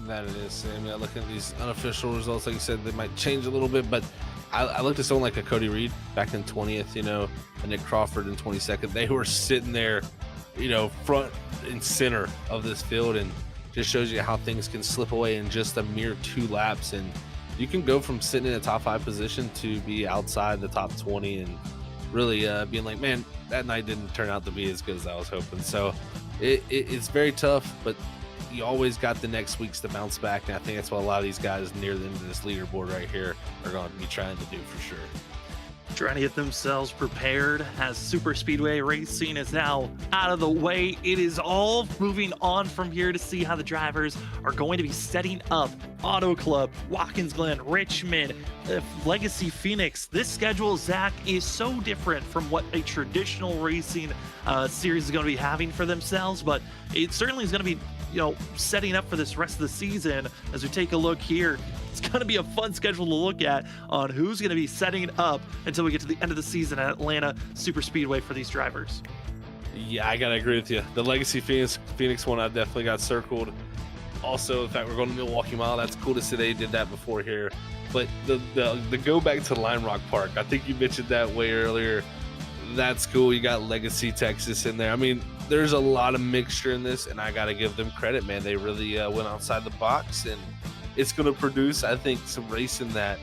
That it is, Sam. Yeah, looking at these unofficial results, like you said, they might change a little bit, but I looked at someone like a Cody Reed back in 20th, and Nick Crawford in 22nd. They were sitting there, front and center of this field, and just shows you how things can slip away in just a mere 2 laps. And you can go from sitting in a top 5 position to be outside the top 20 and really being like, man, that night didn't turn out to be as good as I was hoping. So it's very tough, but you always got the next weeks to bounce back, and I think that's what a lot of these guys near the end of this leaderboard right here are going to be trying to do for sure. Trying to get themselves prepared as super speedway racing is now out of the way. It is all moving on from here to see how the drivers are going to be setting up Auto Club, Watkins Glen, Richmond, Legacy Phoenix. This schedule, Zach, is so different from what a traditional racing series is going to be having for themselves, but it certainly is going to be setting up for this rest of the season. As we take a look here, it's going to be a fun schedule to look at on who's going to be setting up until we get to the end of the season at Atlanta Super Speedway for these drivers. Yeah, I gotta agree with you. The Legacy Phoenix one, I definitely got circled. Also, in fact, we're going to Milwaukee Mile. That's cool to see they did that before here. But the go back to Lime Rock Park, I think you mentioned that way earlier. That's cool. You got Legacy Texas in there. I mean, there's a lot of mixture in this, and I got to give them credit, man. They really went outside the box, and it's going to produce, I think, some racing that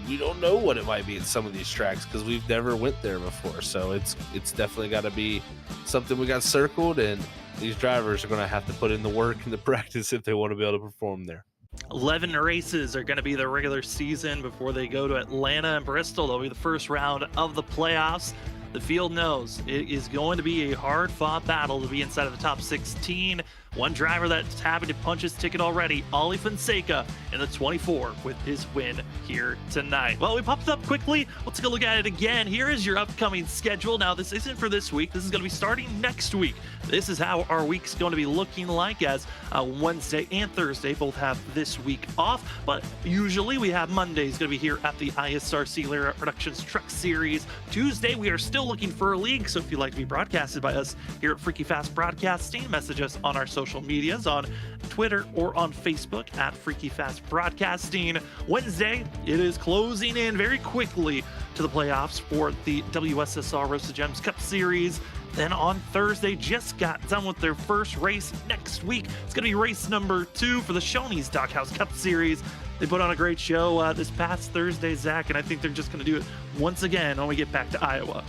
we don't know what it might be at some of these tracks because we've never went there before. So it's definitely got to be something we got circled, and these drivers are going to have to put in the work and the practice if they want to be able to perform there. 11 races are going to be the regular season before they go to Atlanta and Bristol. They'll be the first round of the playoffs. The field knows it is going to be a hard-fought battle to be inside of the top 16. One driver that's happy to punch his ticket already, Ollie Fonseca, in the 24 with his win here tonight. Well, we popped it up quickly. Let's take a look at it again. Here is your upcoming schedule. Now, this isn't for this week. This is going to be starting next week. This is how our week's going to be looking like, as Wednesday and Thursday both have this week off. But usually we have Mondays going to be here at the ISRC Lyra Productions Truck Series. Tuesday, we are still looking for a league. So if you'd like to be broadcasted by us here at Freaky Fast Broadcasting, message us on our social medias on Twitter or on Facebook at Freaky Fast Broadcasting. Wednesday, it is closing in very quickly to the playoffs for the WSSR Roasted Gems Cup Series. Then on Thursday, just got done with their first race. Next week, it's going to be race number 2 for the Shoney's Doghouse Cup Series. They put on a great show this past Thursday, Zach, and I think they're just going to do it once again when we get back to Iowa.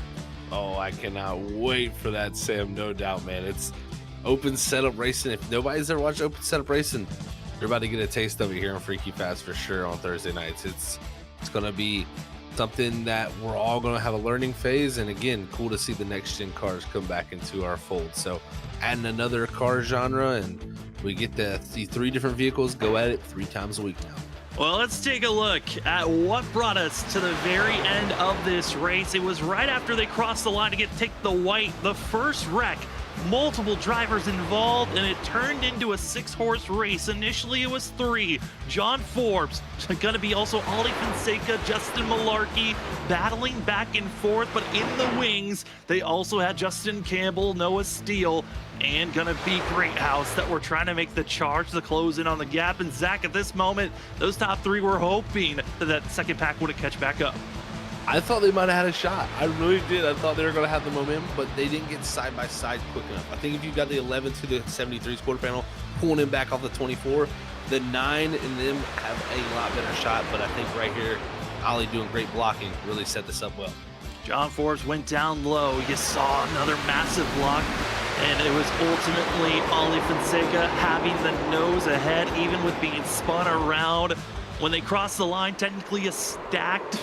Oh, I cannot wait for that, Sam. No doubt, man. It's open setup racing. If nobody's ever watched open setup racing, you're about to get a taste of it here on Freaky Fast for sure on Thursday nights. It's going to be something that we're all going to have a learning phase, and again, cool to see the next gen cars come back into our fold. So adding another car genre, and we get to see 3 different vehicles go at it 3 times a week now. Well, let's take a look at what brought us to the very end of this race. It was right after they crossed the line to take the white, the first wreck. Multiple drivers involved, and it turned into a 6-horse race. Initially, it was 3. John Forbes, going to be also Ollie Fonseca, Justin Malarkey, battling back and forth, but in the wings, they also had Justin Campbell, Noah Steele, and going to be Greathouse that were trying to make the charge to close in on the gap. And Zach, at this moment, those top 3 were hoping that second pack wouldn't catch back up. I thought they might have had a shot. I really did. I thought they were going to have the momentum, but they didn't get side by side quick enough. I think if you got the 11 to the 73's quarter panel, pulling him back off the 24, the 9 and them have a lot better shot. But I think right here, Ollie doing great blocking really set this up well. John Forbes went down low. You saw another massive block, and it was ultimately Ollie Fonseca having the nose ahead, even with being spun around. When they crossed the line, technically a stacked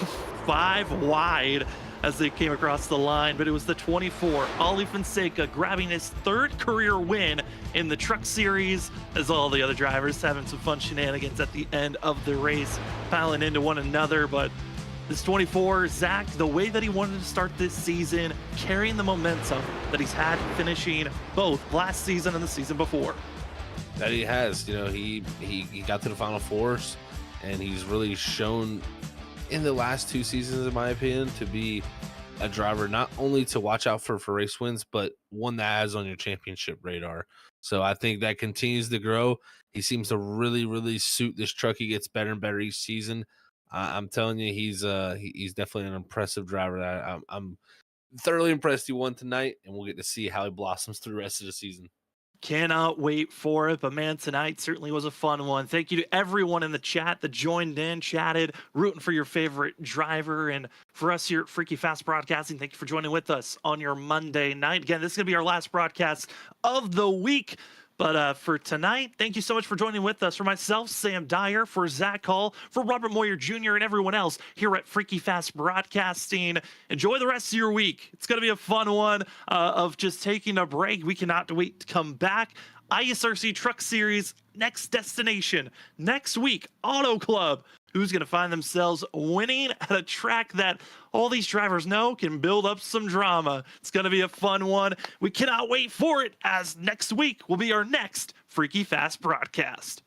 5 wide as they came across the line, but it was the 24, Ollie Fonseca, grabbing his 3rd career win in the Truck Series, as all the other drivers having some fun shenanigans at the end of the race, piling into one another. But this 24, Zach, the way that he wanted to start this season, carrying the momentum that he's had finishing both last season and the season before. That he has. You know, he got to the Final Fours, and he's really shown in the last 2 seasons, in my opinion, to be a driver not only to watch out for race wins, but one that has on your championship radar. So I think that continues to grow. He seems to really, really suit this truck. He gets better and better each season. I'm telling you, he's definitely an impressive driver. I'm thoroughly impressed he won tonight, and we'll get to see how he blossoms through the rest of the season. Cannot wait for it, but man, tonight certainly was a fun one. Thank you to everyone in the chat that joined in, chatted, rooting for your favorite driver. And for us here at Freaky Fast Broadcasting, thank you for joining with us on your Monday night. Again, this is going to be our last broadcast of the week. But for tonight, thank you so much for joining with us. For myself, Sam Dyer, for Zach Hall, for Robert Moyer Jr., and everyone else here at Freaky Fast Broadcasting. Enjoy the rest of your week. It's going to be a fun one of just taking a break. We cannot wait to come back. ISRC Truck Series, next destination, next week, Auto Club. Who's going to find themselves winning at a track that all these drivers know can build up some drama? It's going to be a fun one. We cannot wait for it, as next week will be our next Freaky Fast broadcast.